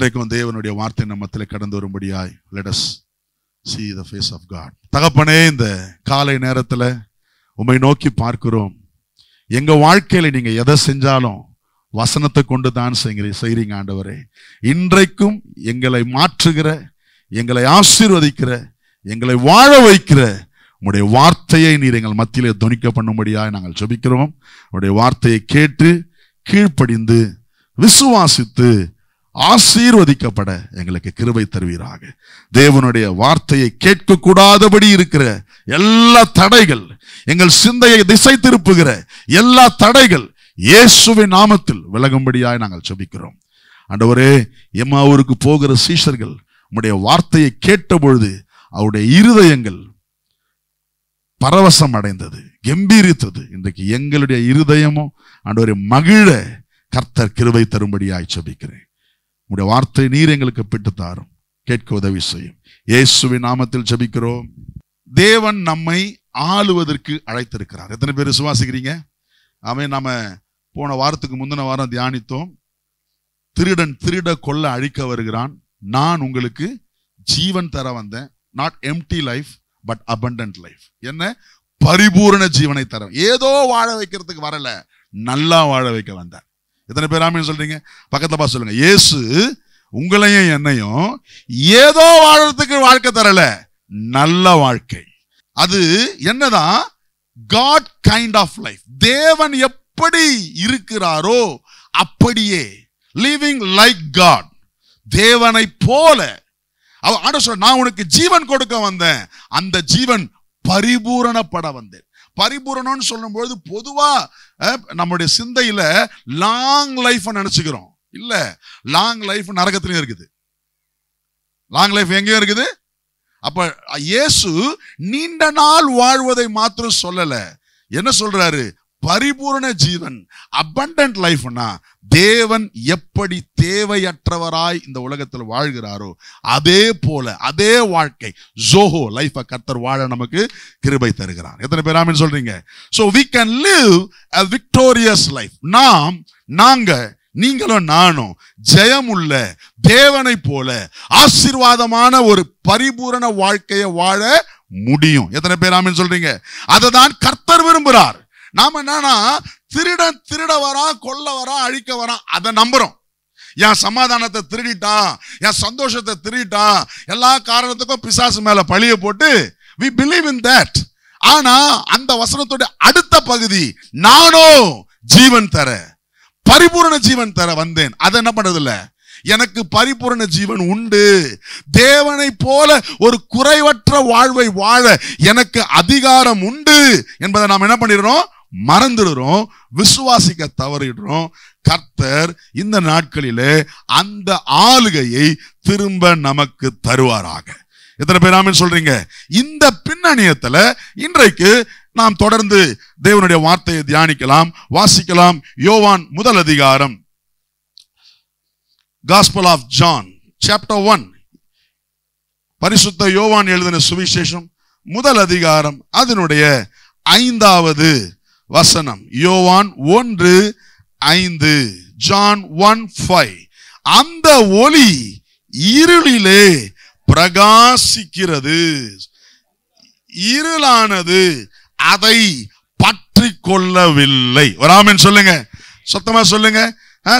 இன்றைக்கும் தேவனுடைய வார்த்தை நம்மத்திலே கடந்து வரும்படியாய் let us see the face of God. தகப்பனே, இந்த காலை நேரத்தில் உம்மை நோக்கி பார்க்கிறோம். எங்க வாழ்க்கையில நீங்க எதை செஞ்சாலும் வசனத்தை கொண்டு தான் செய்றீங்க ஆண்டவரே. இன்றைக்கும் எங்களை மாற்றுகிற, எங்களை ஆசீர்வதிக்கிற, எங்களை வாழ வைக்கிற உம்முடைய வார்த்தையை நீர் எங்கள் மத்தியிலே துணிக்க பண்ணும்படியாய் நாங்கள் ஜெபிக்கிறோம். உம்முடைய வார்த்தையை கேட்டு கீழ்ப்படிந்து விசுவாசித்து ஆசீர்வதிக்கப்பட எங்களுக்கு கிருபை தருவீராக. தேவனுடைய வார்த்தையை கேட்க கூடாதபடி இருக்கிற எல்லா தடைகள், எங்கள் சிந்தையை திசை திருப்புகிற எல்லா தடைகள் இயேசுவின் நாமத்தில் விலகும்படியாய் நாங்கள் ஜெபிக்கிறோம். ஆண்டவரே, எம்மாவூருக்கு போகிற சீஷர்கள் உம்முடைய வார்த்தையை கேட்ட பொழுது அவருடைய இருதயங்கள் பரவசம் அடைந்தது, கம்பீரித்தது. இன்றைக்கு எங்களுடைய இருதயமும் ஆண்டவரே மகிழ கர்த்தர் கிருபை தரும்படியாய் ஜெபிக்கிறேன். உம்முடைய வார்த்தை நீர் எங்களுக்கு பெற்று தாரும், கேட்க உதவி செய்யும். இயேசுவின் நாமத்தில் ஜெபிக்கிறோம். தேவன் நம்மை ஆளுவதற்கு அழைத்திருக்கிறார். எத்தனை பேர் விசுவாசிக்கிறீங்க? அவன் நாம போன வாரத்துக்கு முந்தின வாரம் தியானித்தோம். திருடன் திருட கொள்ள அழிக்க வருகிறான், நான் உங்களுக்கு ஜீவன் தர வந்தேன். Not empty life but abundant life. என்ன? பரிபூரண ஜீவனை தர. ஏதோ வாழ வைக்கிறதுக்கு வரல, நல்லா வாழ வைக்க வந்தார். எத்தனை பேர் ஆமென் சொல்றீங்க? பக்கத்துல பார்த்து சொல்லுங்க, இயேசு உங்களையும் என்னையும் ஏதோ வாழறதுக்கு வாழ்க்கை தரல, நல்ல வாழ்க்கை. அது என்னதான்? God kind of life. தேவன் எப்படி இருக்கிறாரோ அப்படியே, லிவிங் லைக் காட், தேவனை போல. ஆண்டவர் சொல்ற, நான் உனக்கு ஜீவன் கொடுக்க வந்தேன், அந்த ஜீவன் பரிபூரணப்பட வந்தேன். பரிபூரணம்னு சொல்லும்போது பொதுவா நம்முடைய சிந்தையில லாங் லைஃப் நினைச்சுக்கிறோம். இல்ல, லாங் லைஃப் நரகத்திலயும் இருக்குது. லாங் லைஃப் எங்கேயும் இருக்குது. அப்ப இயேசு நீண்ட நாள் வாழ்வதை மாத்திரம் சொல்லல. என்ன சொல்றாரு? பரிபூரண ஜீவன், அபண்டன்ட் லைஃப்னா தேவன் எப்படி தேவையற்றவராய் இந்த உலகத்தில் வாழ்கிறாரோ அதே போல, அதே வாழ்க்கை ஜோஹோ லைஃபை கர்த்தர் வாழ நமக்கு கிருபை தருகிறார். எத்தனை பேர் ஆமென் சொல்றீங்க? So we can live a victorious life. நாங்க நீங்களும் நானும் ஜெயமுள்ள தேவனை போல ஆசீர்வாதமான ஒரு பரிபூரண வாழ்க்கையை வாழ முடியும். எத்தனை பேர் ஆமென் சொல்றீங்க? அதை தான் கர்த்தர் விரும்புகிறார். நாம என்னன்னா, திருடன் திருட வரா, கொல்ல வரா, அழிக்க வரா, அதை நம்புறோம். என் சமாதானத்தை திருடிட்டான், என் சந்தோஷத்தை திருடிட்டான், எல்லா காரணத்துக்கும் பிசாசு மேல பழிய போட்டு we believe in that. ஆனா அந்த வசனத்தோட அடுத்த பகுதி, நானோ ஜீவன் தர, பரிபூரண ஜீவன் தர வந்தேன். அதை என்ன பண்றது இல்ல, எனக்கு பரிபூரண ஜீவன் உண்டு, தேவனை போல ஒரு குறைவற்ற வாழ்வை வாழ எனக்கு அதிகாரம் உண்டு என்பதை நாம் என்ன பண்ணிடுறோம்? மறந்துடுறோம், விசுவாசிக்க தவறிடுறோம். கர்த்தர் இந்த நாட்களிலே அந்த ஆளுகையை திரும்ப நமக்கு தருவாராக. எத்தனை பேர் ஆமென் சொல்றீங்க? இந்த பின்னணியத்துல இன்றைக்கு நாம் தொடர்ந்து தேவனுடைய வார்த்தையை தியானிக்கலாம், வாசிக்கலாம். யோவான் முதல் அதிகாரம், Gospel of John chapter 1. பரிசுத்த யோவான் எழுதின சுவிசேஷம் முதல் அதிகாரம், அதனுடைய 5வது வசனம். யோவான் 1:5. John 1:5. அந்த ஒளி இருளிலே பிரகாசிக்கிறது, இருளானது அதை பற்றி கொள்ளவில்லை. ஒரு ஆமென் சொல்லுங்க, சத்தமா சொல்லுங்க,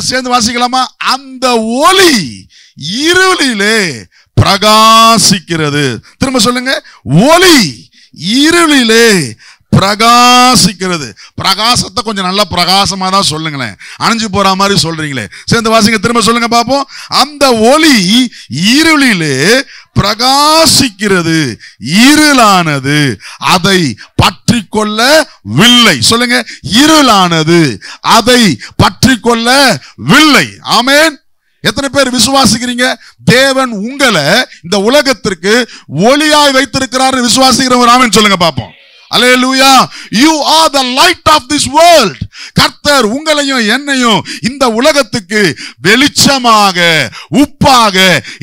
சேர்ந்து வாசிக்கலாமா? அந்த ஒளி இருளிலே பிரகாசிக்கிறது. திரும்ப சொல்லுங்க, ஒளி இருளிலே பிரகாசிக்கிறது. பிரகாசத்தை கொஞ்சம் நல்லா பிரகாசமா தான் சொல்லுங்களேன், அணைஞ்சு போற மாதிரி சொல்றீங்களே. சேர்ந்து வாசிங்க, திரும்ப சொல்லுங்க பாப்போம். அந்த ஒளி இருளிலே பிரகாசிக்கிறது, இருளானது அதை பற்றி கொள்ளவில்லை. சொல்லுங்க, இருளானது அதை பற்றி கொள்ளவில்லை. ஆமென். எத்தனை பேர் விசுவாசிக்கிறீங்க? தேவன் உங்களை இந்த உலகத்திற்கு ஒளியாய் வைத்திருக்கிறார் விசுவாசிக்கிறவங்க ஆமென் சொல்லுங்க பாப்போம். அல்லேலூயா. You are the light of this world. கர்த்தர் உங்களையும் என்னையும் இந்த உலகத்துக்கு வெளிச்சமாக, உப்பாக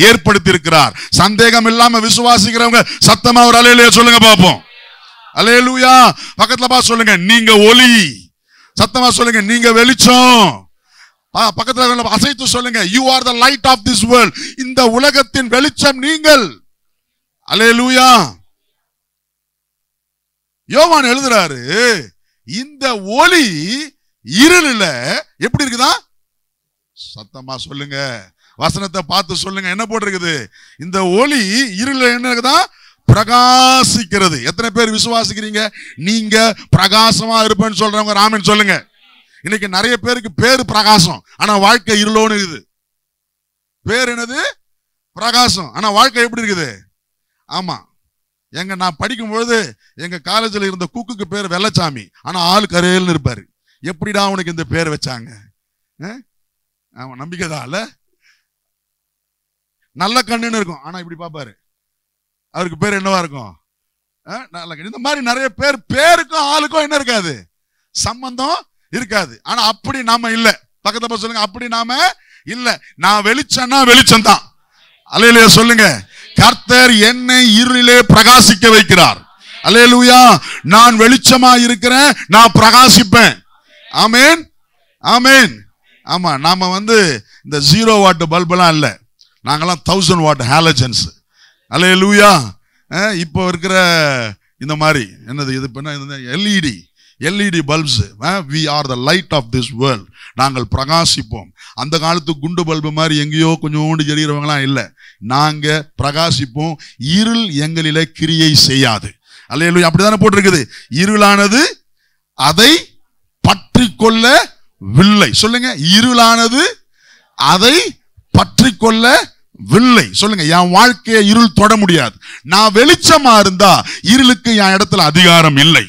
ஏற்படுத்தி இருக்கிறார். சந்தேகம் இல்லாம விசுவாசிக்கிறவங்க சத்தமா ஒரு அல்லேலூயா சொல்லுங்க பாப்போம். அல்லேலூயா. பக்கத்துல பார்த்து சொல்லுங்க, நீங்க ஒளி. சத்தமா சொல்லுங்க, நீங்க வெளிச்சம். பக்கத்துல அசைத்து சொல்லுங்க, you are the light of this world. இந்த உலகத்தின் வெளிச்சம் நீங்கள். அல்லேலூயா. யோவான் எழுதுறாரு, இந்த ஒளி இருளில எப்படி இருக்குதா? சத்தமா சொல்லுங்க, வசனத்தை பார்த்து சொல்லுங்க. என்ன போட்டிருக்குது? இந்த ஒளி இருளில என்ன இருக்குதா? பிரகாசிக்கிறது. எத்தனை பேர் விசுவாசிக்கிறீங்க? நீங்க பிரகாசமா இருப்பேன்னு சொல்றவங்க ராமன் சொல்லுங்க. இன்னைக்கு நிறைய பேருக்கு பேரு பிரகாசம், ஆனா வாழ்க்கை இருளோன்னு இருக்குது. பேர் என்னது? பிரகாசம், ஆனா வாழ்க்கை எப்படி இருக்குது? ஆமா, நான் படிக்கும்பொழுது எங்க காலேஜில் இருந்த குக்குக்கு பேர் வெள்ளச்சாமி, ஆனா ஆள் கரையல்னு இருப்பாரு. எப்படிடா உனக்கு இந்த பேர் வச்சாங்க? ஆமா, நம்பிக்கைதான் இல்ல. நல்ல கண்ணுன்னு இருக்கும், ஆனா இப்படி பாப்பாரு, அவருக்கு பேர் என்னவா இருக்கும்? நல்ல கண்ணு. இந்த மாதிரி நிறைய பேர், பேருக்கும் ஆளுக்கும் என்ன இருக்காது? சம்பந்தம் இருக்காது. ஆனா அப்படி நாம இல்ல. பக்கத்துல சொல்லுங்க, அப்படி நாம இல்ல. நான் வெளிச்சம்னா வெளிச்சம் தான். அல்லேலூயா சொல்லுங்க. கர்த்தர் என்னை இருளிலே பிரகாசிக்க வைக்கிறார். அல்லேலூயா. நான் வெளிச்சமா இருக்கிறேன், நான் பிரகாசிப்பேன். ஆமென், ஆமென். ஆமா, நாம இந்த 0 வாட் பல்ப் எல்லாம் இல்ல, நாங்கெல்லாம் 1000 வாட் ஹாலஜன்ஸ். அல்லேலூயா. இப்போ இருக்கிற இந்த மாதிரி என்னது இது? LED bulbs. we are the light of this world. நாங்கள் பிரகாசிப்போம். அந்த காலத்து குண்டு பல்பு மாதிரி எங்கேயோ கொஞ்சோண்டு எரியறவங்களாம் இல்ல. நாங்க பிரகாசிப்போம். இருள் எங்களிலே கிரியை செய்யாது. அல்லேலூயா. அப்படிதானே போட்டிருக்குது. இருளானது அதை பற்றி கொள்ளவில்லை. சொல்லுங்க, இருளானது அதை பற்றி கொள்ளவில்லை. சொல்லுங்க, என் வாழ்க்கையை இருள் தொட முடியாது. நான் வெளிச்சமா இருந்தா இருளுக்கு என் இடத்துல அதிகாரம் இல்லை.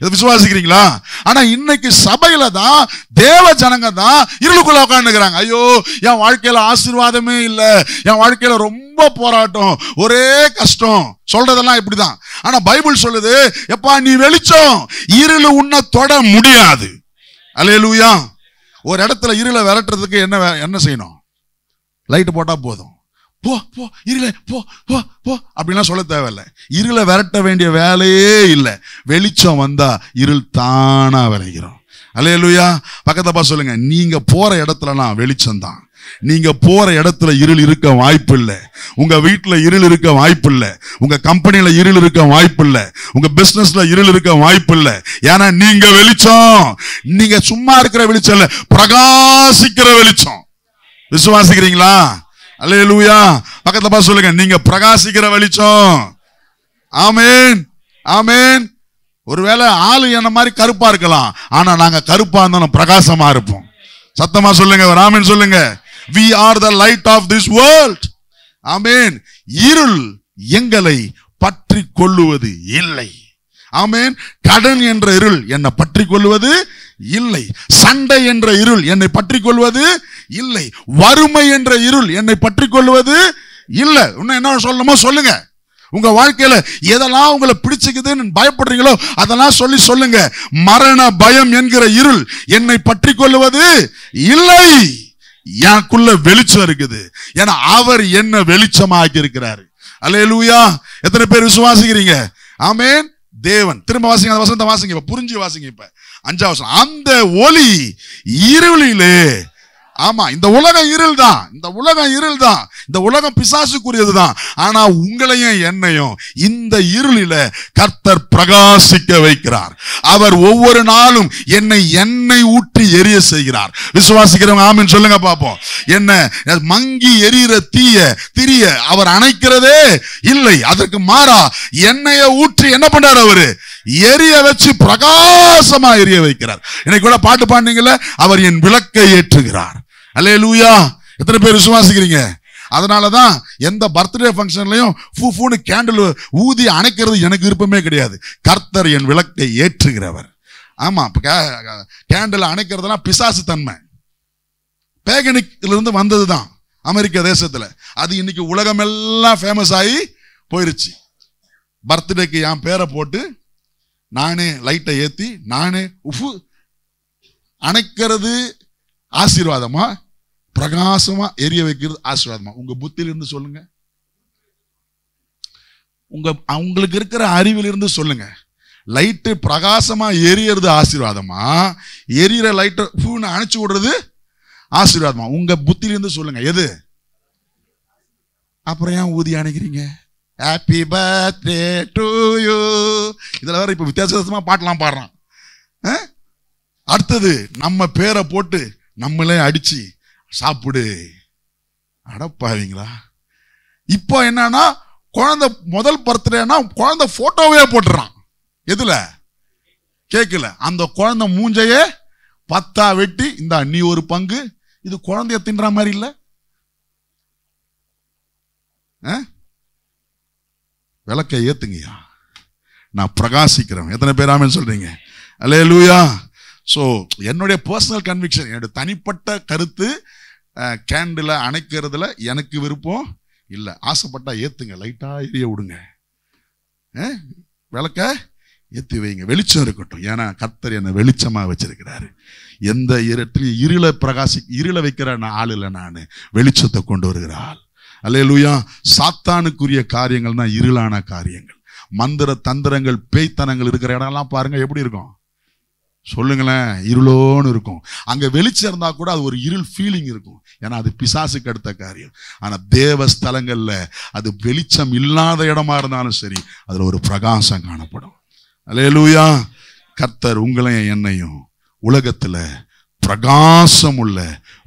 இதை விசுவாசிக்கிறீங்களா? ஆனா இன்னைக்கு சபையில தான் தேவ ஜனங்க தான் இருளுக்குள்ள உட்காந்துக்கிறாங்க. ஐயோ, என் வாழ்க்கையில ஆசீர்வாதமே இல்ல, என் வாழ்க்கையில ரொம்ப போராட்டம், ஒரே கஷ்டம் சொல்றதெல்லாம் இப்படிதான். ஆனா பைபிள் சொல்லுது, எப்பா நீ வெளிச்சம், இருளு உன்னை தொட முடியாது. அல்லேலூயா. ஒரு இடத்துல இருளை விரட்டுறதுக்கு என்ன செய்யணும்? லைட் போட்டா போதும். போ போ இருளை போ போ போ அப்படின்லாம் சொல்ல தேவையில்லை. இருளை விரட்ட வேண்டிய வேலையே இல்லை. வெளிச்சம் வந்தா இருள் தானா விளைகிறோம். அல்லேலூயா. பக்கத்தப்பா சொல்லுங்க, நீங்க போற இடத்துலலாம் வெளிச்சம் தான். நீங்க போற இடத்துல இருள் இருக்க வாய்ப்பு இல்லை. உங்க வீட்டுல இருள் இருக்க வாய்ப்பு இல்லை. உங்க கம்பெனில இருள் இருக்க வாய்ப்பு இல்லை. உங்க பிசினஸ்ல இருள் இருக்க வாய்ப்பு இல்லை. ஏன்னா நீங்க வெளிச்சம். நீங்க சும்மா இருக்கிற வெளிச்சம் இல்ல, பிரகாசிக்கிற வெளிச்சம். விசுவாசிக்கிறீங்களா? அல்லேலூயா. பக்கத்துல பார்த்து சொல்லுங்க, நீங்க பிரகாசிக்கிற வெளிச்சம். ஆமென், ஆமென். ஒருவேளை ஆளு என்ன மாதிரி கருப்பா இருக்கலாம், ஆனா நாங்க கருப்பா இருந்தாலும் பிரகாசமா இருப்போம். சத்தமா சொல்லுங்க, ஆமென் சொல்லுங்க. we are the light of this world. ஆமென். இருள் எங்களை பற்றி கொள்ளுவது இல்லை. ஆமென். கடன் என்ற இருள் என்னை பற்றி கொள்வது இல்லை. சண்டை என்ற இருள் என்னை பற்றி கொள்வது இல்லை. வறுமை என்ற இருள் என்னை பற்றி கொள்வது இல்லை. இன்னும் என்ன சொல்லணுமோ சொல்லுங்க. உங்க வாழ்க்கையில எதெல்லாம் உங்களை பிடிச்சுக்குதுன்னு பயப்படுறீங்களோ அதெல்லாம் சொல்லுங்க. மரண பயம் என்கிற இருள் என்னை பற்றி கொள்வது இல்லை. எனக்குள்ள வெளிச்சம் இருக்குது. ஏன்னா அவர் என்ன வெளிச்சமாக்கி இருக்கிறாரு. அல்லேலூயா. எத்தனை பேர் விசுவாசிக்கிறீங்க? ஆமென். தேவன். திரும்ப வாசிங்க, அந்த வசனத்தை வாசிங்க, இப்ப புரிஞ்சு வாசிங்க. இப்ப 5ஆம் வசனம். அந்த ஒளி இருளிலே. ஆமா, இந்த உலகம் இருள் தான். இந்த உலகம் இருள் தான். இந்த உலகம் பிசாசுக்குரியது தான். ஆனா உங்களையும் என்னையும் இந்த இருளில கர்த்தர் பிரகாசிக்க வைக்கிறார். அவர் ஒவ்வொரு நாளும் என்னை எண்ணெய் ஊற்றி எரிய செய்கிறார். விசுவாசிக்கிறவங்க ஆமென் சொல்லுங்க பாப்போம். என்ன மங்கி எரியிற திரிய அவர் அணைக்கிறதே இல்லை. அதற்கு மாறா எண்ணெயை ஊற்றி என்ன பண்றார்? அவரு எரிய வச்சு பிரகாசமா எரிய வைக்கிறார். இன்னைக்கு கூட பாட்டு பாடுனீங்கல்ல, அவர் என் விளக்கை ஏற்றுகிறார். அல்லேலூயா. எத்தனை பேர் விசுவாசிக்கிறீங்க? அதனாலதான் எந்த பர்த்டே ஃபங்க்ஷன்லயும் ஃபூன்னு கேண்டில் ஊதி அணைக்கிறது எனக்கு விருப்பமே கிடையாது. கர்த்தர் என் விளக்கை ஏற்றுகிறவர். ஆமா, கேண்டில் அணைக்கிறதுலாம் பிசாசு தன்மை, பேகனிக்ல இருந்து வந்ததுதான் அமெரிக்க தேசத்துல. அது இன்னைக்கு உலகமெல்லாம் ஃபேமஸ் ஆகி போயிருச்சு. பர்த்டேக்கு என் பேரை போட்டு நானே லைட்டை ஏத்தி நானே அணைக்கிறது ஆசீர்வாதமா? பிரகாசமா எரிய வைக்கிறது ஆசீர்வாதமா? உங்க புத்தியிலிருந்து சொல்லுங்க. உங்களுக்கு இருக்கிற அறிவிலிருந்து சொல்லுங்க. லைட்டு பிரகாசமா எரியறது ஆசீர்வாதமா? எரியற லைட்டை அணைச்சு விடுறது ஆசீர்வாதமா? உங்க புத்தியிலிருந்து சொல்லுங்க எது. அப்புறம் ஏன் ஊதி அணைக்கிறீங்க? Happy birthday to you. இதுல வேற இப்ப வித்தியாசமா பாட்டெல்லாம் பாடுறான். அடுத்தது நம்ம பேரை போட்டு நம்மளே அடிச்சு சாப்பிடு. அடப்பாவீங்களா? இப்போ என்னன்னா குழந்தை முதல் பர்த்டேனா குழந்தை போட்டோவே போட்டுறான். எதுல? கேட்கல. அந்த குழந்தை மூஞ்சையே 10 வெட்டி இந்த நீ ஒரு பங்கு. இது குழந்தைய தின்ற மாதிரி இல்ல? விளக்கை ஏத்துங்கய்யா, நான் பிரகாசிக்கிறேன். எத்தனை பேர் ஆமென் சொல்றீங்க? அல்லேலூயா. சோ என்னுடைய பர்சனல் கன்விக்ஷன், என்னுடைய தனிப்பட்ட கருத்து, கேண்டில் அணைக்கிறதுல எனக்கு விருப்பம் இல்லை. ஆசைப்பட்டா ஏத்துங்க, லைட்டா எரிய விடுங்க, விளக்க ஏத்தி வைங்க, வெளிச்சம் இருக்கட்டும். ஏன்னா கர்த்தர் என்னை வெளிச்சமா வச்சிருக்கிறாரு. எந்த இடத்துலையும் இருளை வைக்கிற ஆள் இல்லை, நான் வெளிச்சத்தை கொண்டு வருகிற ஆள். அல்லேலூயா. சாத்தானுக்குரிய காரியங்கள் தான் இருளான காரியங்கள். மந்திர தந்திரங்கள் பேய்த்தனங்கள் இருக்கிற இடம்லாம் பாருங்க எப்படி இருக்கும் சொல்லுங்களேன், இருளோன்னு இருக்கும். அங்க வெளிச்சம் இருந்தா கூட அது ஒரு இருள் ஃபீலிங் இருக்கும். ஏன்னா அது பிசாசுக்கு அடுத்த காரியம். ஆனா தேவ ஸ்தலங்கள்ல அது வெளிச்சம் இல்லாத இடமா இருந்தாலும் சரி, அதுல ஒரு பிரகாசம் காணப்படும். அல்லேலூயா. கர்த்தர் உங்களையும் என்னையும் உலகத்துல பிரகாசம் உள்ள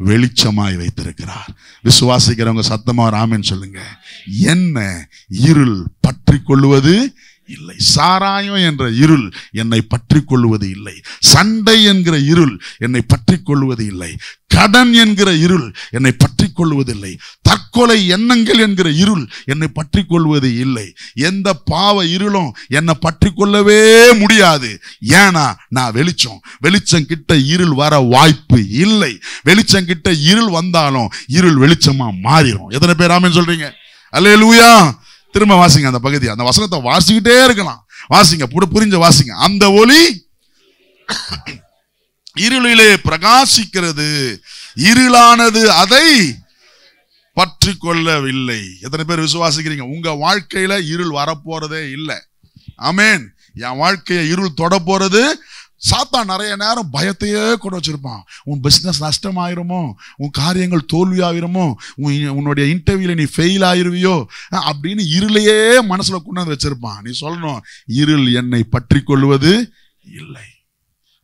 வெளிச்சமாய் வைத்திருக்கிறார். விசுவாசிக்கிறவங்க சத்தமா ஆமென் சொல்லுங்க. என்ன இருள் பற்றி கொள்ளுவது இல்லை. சாராயம் என்ற இருள் என்னை பற்றி கொள்வது இல்லை. சண்டை என்கிற இருள் என்னை பற்றி கொள்வது இல்லை. கடன் என்கிற இருள் என்னை பற்றி கொள்வதில்லை. தற்கொலை எண்ணங்கள் என்கிற இருள் என்னை பற்றி கொள்வது இல்லை. எந்த பாவ இருளும் என்னை பற்றி கொள்ளவே முடியாது. ஏன்னா நான் வெளிச்சம். வெளிச்சம் கிட்ட இருள் வர வாய்ப்பு இல்லை. வெளிச்சம் கிட்ட இருள் வந்தாலும் இருள் வெளிச்சமா மாறிடும். எத்தனை பேர் ஆமென் சொல்றீங்க? அல்லேலூயா. திரும்ப வாசிங்க அந்த பகுதி, அந்த வசனத்தை வாசிக்கிட்டே இருக்கலாம். வாசிங்க, புரிஞ்ச வாசிங்க. அந்த ஒளி இருளிலே பிரகாசிக்கிறது, இருளானது அதை பற்றி கொள்ளவில்லை. எத்தனை பேர் விசுவாசிக்கிறீங்க? உங்க வாழ்க்கையில இருள் வரப்போறதே இல்லை. ஆமென். என் வாழ்க்கையை இருள் தொட போறது. சாத்தான் நிறைய நேரம் பயத்தையே கொண்டு வச்சிருப்பான். உன் பிசினஸ் நஷ்டமாயிருமோ, உன் காரியங்கள் தோல்வியாயிருமோ, உன்னுடைய இன்டர்வியூல நீ ஃபெயில் ஆயிருவியோ அப்படின்னு இருளையே மனசுல கொண்டு வச்சிருப்பான். நீ சொல்லணும், இருள் என்னை பற்றி கொள்வது இல்லை.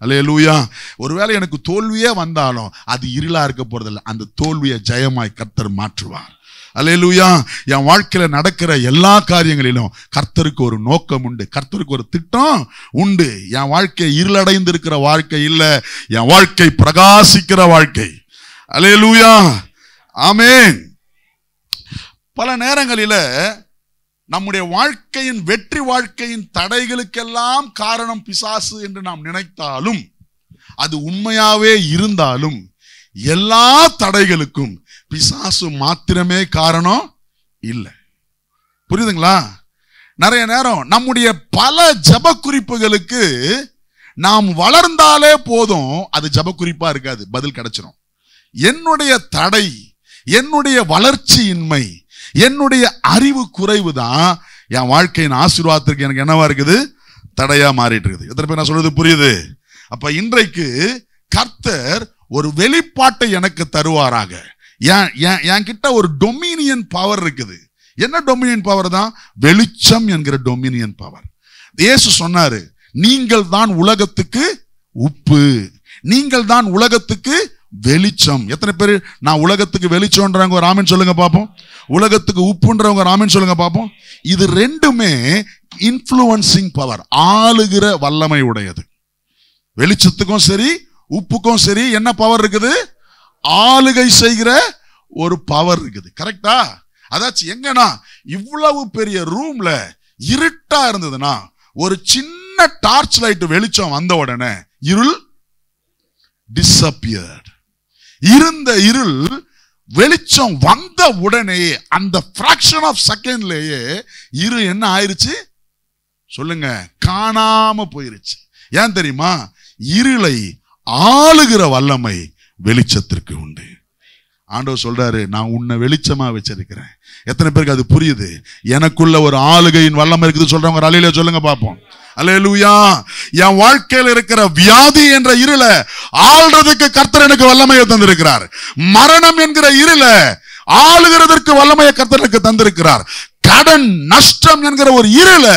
அல்லேலூயா. ஒருவேளை எனக்கு தோல்வியே வந்தாலும் அது இருளா இருக்க போறதில்லை. அந்த தோல்வியை ஜெயமாய் கர்த்தர் மாற்றுவார். அல்லேலூயா. என் வாழ்க்கையில நடக்கிற எல்லா காரியங்களிலும் கர்த்தருக்கு ஒரு நோக்கம் உண்டு, கர்த்தருக்கு ஒரு திட்டம் உண்டு. என் வாழ்க்கை இருளடைந்து இருக்கிற வாழ்க்கை இல்ல, என் வாழ்க்கை பிரகாசிக்கிற வாழ்க்கை. அல்லேலூயா. ஆமென். பல நேரங்களில நம்முடைய வாழ்க்கையின் வெற்றி வாழ்க்கையின் தடைகளுக்கெல்லாம் காரணம் பிசாசு என்று நாம் நினைத்தாலும், அது உண்மையாவே இருந்தாலும், எல்லா தடைகளுக்கும் பிசாசு மாத்திரமே காரணம் இல்லை. புரியுதுங்களா? நிறைய நேரம் நம்முடைய பல ஜப குறிப்புகளுக்கு நாம் வளர்ந்தாலே போதும், அது ஜப குறிப்பா இருக்காது, பதில் கிடைச்சிடும். என்னுடைய தடை, என்னுடைய வளர்ச்சியின்மை, என்னுடைய அறிவு குறைவு தான் என் வாழ்க்கையின் ஆசீர்வாதத்திற்கு எனக்கு என்னவா இருக்குது? தடையா மாறிட்டு இருக்குது. எத்தனை பேர் நான் சொல்றது புரியுது? அப்ப இன்றைக்கு கர்த்தர் ஒரு வெளிப்பாட்டை எனக்கு தருவாராக. என் கிட்ட ஒரு டொமினியன் பவர் இருக்குது. என்ன டொமினியன் பவர் தான்? வெளிச்சம் என்கிற டொமினியன் பவர். இயேசு சொன்னாரு, நீங்கள் தான் உலகத்துக்கு உப்பு, நீங்கள் தான் உலகத்துக்கு வெளிச்சம். எத்தனை பேர் நான் உலகத்துக்கு வெளிச்சம்ன்றவங்க ஒரு ஆமென் சொல்லுங்க பாப்போம். உலகத்துக்கு உப்புன்றவங்க ஒரு ஆமென் சொல்லுங்க பாப்போம். இது ரெண்டுமே இன்ஃப்ளூயன்சிங் பவர், ஆளுகிற வல்லமை உடையது. வெளிச்சத்துக்கும் சரி உப்புக்கும் சரி என்ன பவர் இருக்குது? ஆளுகை செய்கிற ஒரு பவர் இருக்குது. கரெக்டா? அதாச்சும் எங்கன்னா இவ்வளவு பெரிய ரூம்ல இருட்டா இருந்ததுன்னா ஒரு சின்ன டார்ச் லைட் வெளிச்சம் வந்த உடனே இருள் டிஸப்பியர்ட். இருந்த இருள் வெளிச்சம் வந்த உடனே அந்த ஃபிராக்ஷன் ஆஃப் செகண்ட்லயே இருள் என்ன ஆயிருச்சு சொல்லுங்க? காணாம போயிருச்சு. ஏன் தெரியுமா? இருளை ஆளுகிற வல்லமை வெளிச்சத்திற்கு உண்டு. ஆண்டவர் சொல்றாரு, நான் உன்னை வெளிச்சமா வச்சிருக்கிறேன். எத்தனை பேருக்கு அது புரியுது? எனக்குள்ள ஒரு ஆளுகையின் வல்லமை இருக்குது சொல்றவங்க ஒரு அல்லேலூயா சொல்லுங்க பாப்போம். அல்லேலூயா. என் வாழ்க்கையில் இருக்கிற வியாதி என்ற இருளை ஆள்றதுக்கு கர்த்தர் எனக்கு வல்லமையை தந்திருக்கிறார். மரணம் என்கிற இருளை ஆளுகிறதற்கு வல்லமையை கர்த்தர் எனக்கு தந்திருக்கிறார். கடன் நஷ்டம் என்கிற ஒரு இருளை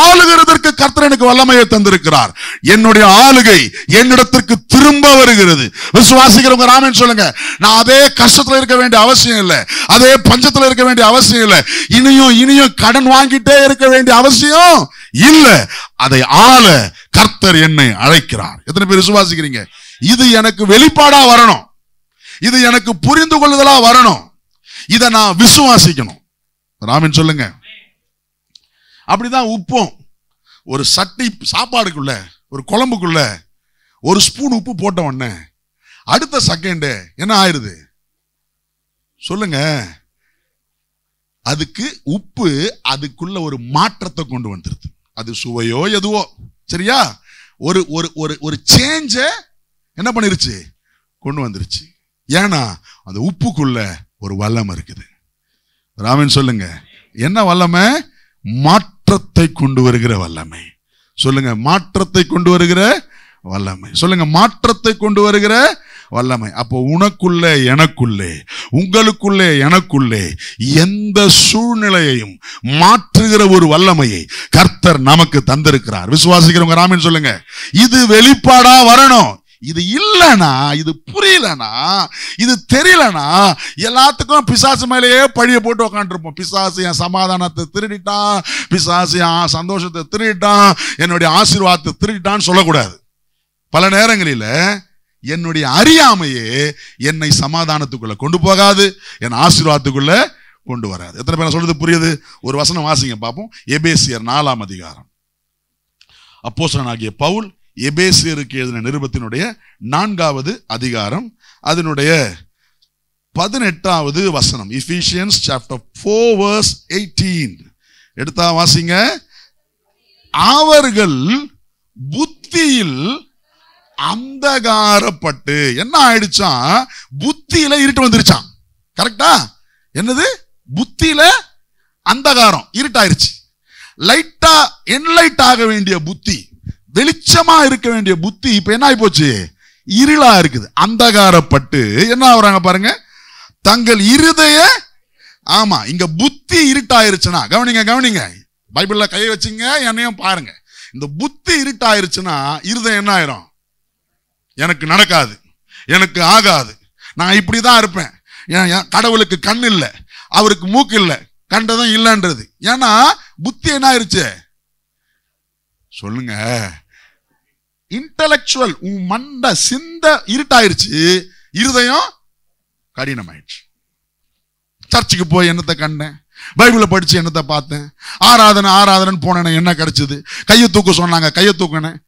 ஆளுகிறதற்கு கர்த்தர் எனக்கு வல்லமையை தந்திருக்கிறார். என்னுடைய ஆளுகை என்னிடத்திற்கு திரும்ப வருகிறது. விசுவாசிக்கிறவங்க ஆமென் சொல்லுங்க. நான் அதே கஷ்டத்துல இருக்க வேண்டிய அவசியம் இல்லை, அதே பஞ்சத்துல இருக்க வேண்டிய அவசியம் இல்லை, இனியும் கடன் வாங்கிட்டே இருக்க வேண்டிய அவசியம் இல்லை. அதை ஆள கர்த்தர் என்னை அழைக்கிறார். எத்தனை பேர் விசுவாசிக்கிறீங்க? இது எனக்கு வெளிப்பாடா வரணும், இது எனக்கு புரிந்து கொள்ளுதலா வரணும், இதை நான் விசுவாசிக்கணும். ஆமென் சொல்லுங்க. அப்படிதான் உப்பும். ஒரு சட்டி சாப்பாடுக்குள்ள, ஒரு குழம்புக்குள்ள ஒரு ஸ்பூன் உப்பு போட்ட உடனே அடுத்த செகண்ட் என்ன ஆயிருது சொல்லுங்க? அதுக்கு உப்பு அதுக்குள்ள ஒரு மாற்றத்தை கொண்டு வந்துருது. அது சுவையோ எதுவோ சரியா, ஒரு ஒரு ஒரு ஒரு சேஞ்ச என்ன பண்ணிருச்சு? கொண்டு வந்துருச்சு. ஏன்னா அந்த உப்புக்குள்ள ஒரு வல்லமை இருக்குது. ஆமென் சொல்லுங்க. என்ன வல்லமை? மாற்றத்தை கொண்டு வருகிற வல்லமை. சொல்லுங்க, மாற்றத்தை கொண்டு வருகிற வல்லமை. சொல்லுங்க, மாற்றத்தை கொண்டு வருகிற வல்லமை. அப்போ உனக்குள்ளே எனக்குள்ளே, உங்களுக்குள்ளே எனக்குள்ளே எந்த சூழ்நிலையையும் மாற்றுகிற ஒரு வல்லமையை கர்த்தர் நமக்கு தந்திருக்கிறார். விசுவாசிக்கிறவங்க ஆமென் சொல்லுங்க. இது வெளிப்பாடா வரணும். இது இல்லனா, இது புரியலனா, இது தெரியலனா எல்லாத்துக்கும் பிசாசு மேலேயே பழிய போட்டு உட்காந்துருப்போம். பிசாசு என் சமாதானத்தை திருடிட்டான், பிசாசு என் சந்தோஷத்தை திருடிட்டான், என்னுடைய ஆசீர்வாதத்தை திருடிட்டான்னு சொல்லக்கூடாது. பல நேரங்களில் என்னுடைய அறியாமையே என்னை சமாதானத்துக்குள்ள கொண்டு போகாது, என் ஆசீர்வாதத்துக்குள்ள கொண்டு வராது. எத்தனை பேர் சொல்றது புரியுது? ஒரு வசனம் வாசிங்க பார்ப்போம். எபேசியர் 4ஆம் அதிகாரம். அப்போஸ்தலனாகிய பவுல் எபேசியருக்கு எழுதின நிருபத்தினுடைய 4வது அதிகாரம், அதனுடைய 18வது வசனம். Ephesians chapter 4 verse 18. எடுத்தா வாசிங்க. அவர்கள் புத்தியில் அந்தகாரப்பட்டு என்ன ஆயிடுச்சான்? புத்தியில இருட்டு வந்துருச்சான். கரெக்டா? என்னது? புத்தியில அந்தகாரம், இருட்டாயிருச்சு. லைட்டா என்லைட் ஆக வேண்டிய புத்தி, வெளிச்சமா இருக்க வேண்டிய புத்தி இப்ப என்ன ஆகி போச்சு? இருளா இருக்குது. அந்தகாரப்பட்டு என்ன ஆகுறாங்க பாருங்க, தங்கள் இருதய, ஆமா இங்க புத்தி இருட்டாயிருச்சுன்னா, கவனிங்க கவனிங்க, பைபிள்ல கையை வச்சுங்க, என்னையும் பாருங்க. இந்த புத்தி இருட்டாயிருச்சுன்னா இருதயம் என்ன ஆயிரும்? எனக்கு நடக்காது, எனக்கு ஆகாது, நான் இப்படிதான் இருப்பேன், கடவுளுக்கு கண் இல்லை, அவருக்கு மூக்கு இல்லை, கண்டதும் இல்லைன்றது. ஏன்னா புத்தி என்ன ஆயிருச்சு? சொல்லுங்க, இன்டலெக்சுவல், உன் மண்ட சிந்த இருட்டாயிருச்சு, இருதயம் கடினமாயிடுச்சு. சர்ச்சுக்கு போய் என்னத்தை கண்டேன், பைபிளை படிச்சு என்னத்தை பார்த்தேன், ஆராதனை ஆராதனை போனேன், என்ன கிடைச்சது? கையை தூக்க சொன்னாங்க, கையை தூக்கினேன்,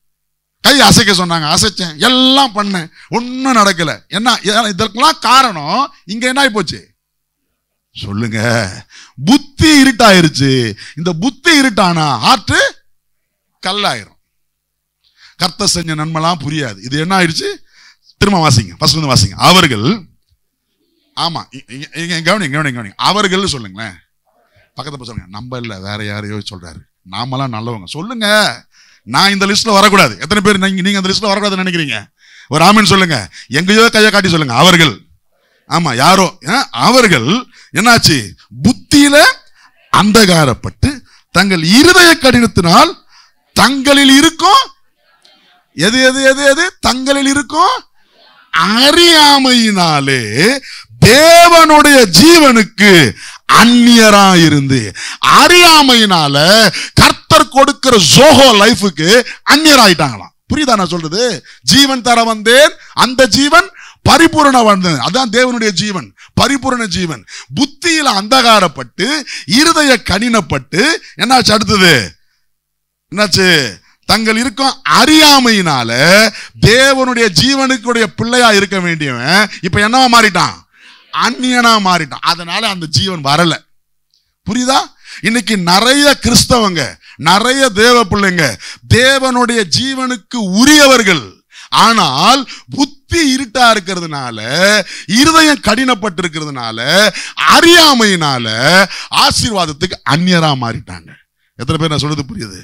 கை அசைக்க சொன்னாங்க, அசைச்சேன், எல்லாம் பண்ணேன், ஒன்னும் நடக்கல. என்ன இதற்கெல்லாம் காரணம்? இங்க என்ன ஆகி போச்சு? சொல்லுங்க, புத்தி இருட்டாயிருச்சு. இந்த புத்தி இருட்டானா ஹார்ட் கல்லாயிரும். கர்த்தர் செஞ்ச நன்மைலாம் புரியாது. இது என்ன ஆயிடுச்சு? திரும்ப வாசிங்க, ஃபர்ஸ்ட்ல இருந்து வாசிங்க. அவர்கள், ஆமா கவனிங்க கவனிங்க கவனிங்க, அவர்கள் சொல்லுங்களேன். பக்கத்துல சொல்லுங்க, நம்ம இல்ல வேற யாரையோ சொல்றாரு, நாமெல்லாம் நல்லவங்க. சொல்லுங்க, நான் இந்த லிஸ்ட்ல வரக்கூடாது. எத்தனை பேர் நீங்க அந்த லிஸ்ட்ல வரக்கூடாதுன்னு நினைக்கிறீங்க? ஒரு ஆமென் சொல்லுங்க. எங்கேயோ கையை காட்டி சொல்லுங்க. அவர்கள், ஆமா யாரோ, அவர்கள் என்னாச்சு? புத்தியில அந்தகாரப்பட்டு தங்கள் இருதய கடினத்தினால் தங்களில் இருக்கும், எது எது எது எது தங்களில் இருக்கும் அறியாமையினாலே தேவனுடைய ஜீவனுக்கு அந்நியராயிருந்து. அறியாமையினால கர்த்தர் கொடுக்கிற ஜோஹோ லைஃபுக்கு அந்நியராயிட்டாங்களாம். புரியுதா நான் சொல்றது? ஜீவன் தர வந்தேன், அந்த ஜீவன் பரிபூரண வந்தேன். அதான் தேவனுடைய ஜீவன், பரிபூரண ஜீவன். புத்தியில அந்தகாரப்பட்டு இருதய கடினப்பட்டு என்னாச்சு? அடுத்தது என்னாச்சு? தங்கள் இருக்கும் அறியாமையினால தேவனுடைய ஜீவனுக்குடைய பிள்ளையா இருக்க வேண்டியவன் இப்ப என்னவா மாறிட்டான்? அந்நியனா மாறிட்டான். அதனால அந்த ஜீவன் வரல. புரியுதா? இன்னைக்கு நிறைய கிறிஸ்தவங்க, நிறைய தேவ பிள்ளைங்க தேவனுடைய ஜீவனுக்கு உரியவர்கள், ஆனால் புத்தி புத்தி இருட்டா இருக்கிறதுனால, இருதயம் கடினப்பட்டு இருக்கிறதுனால, அறியாமையினால ஆசீர்வாதத்துக்கு அந்நியரா மாறிட்டாங்க. எத்தனை பேர் நான் சொல்றது புரியுது?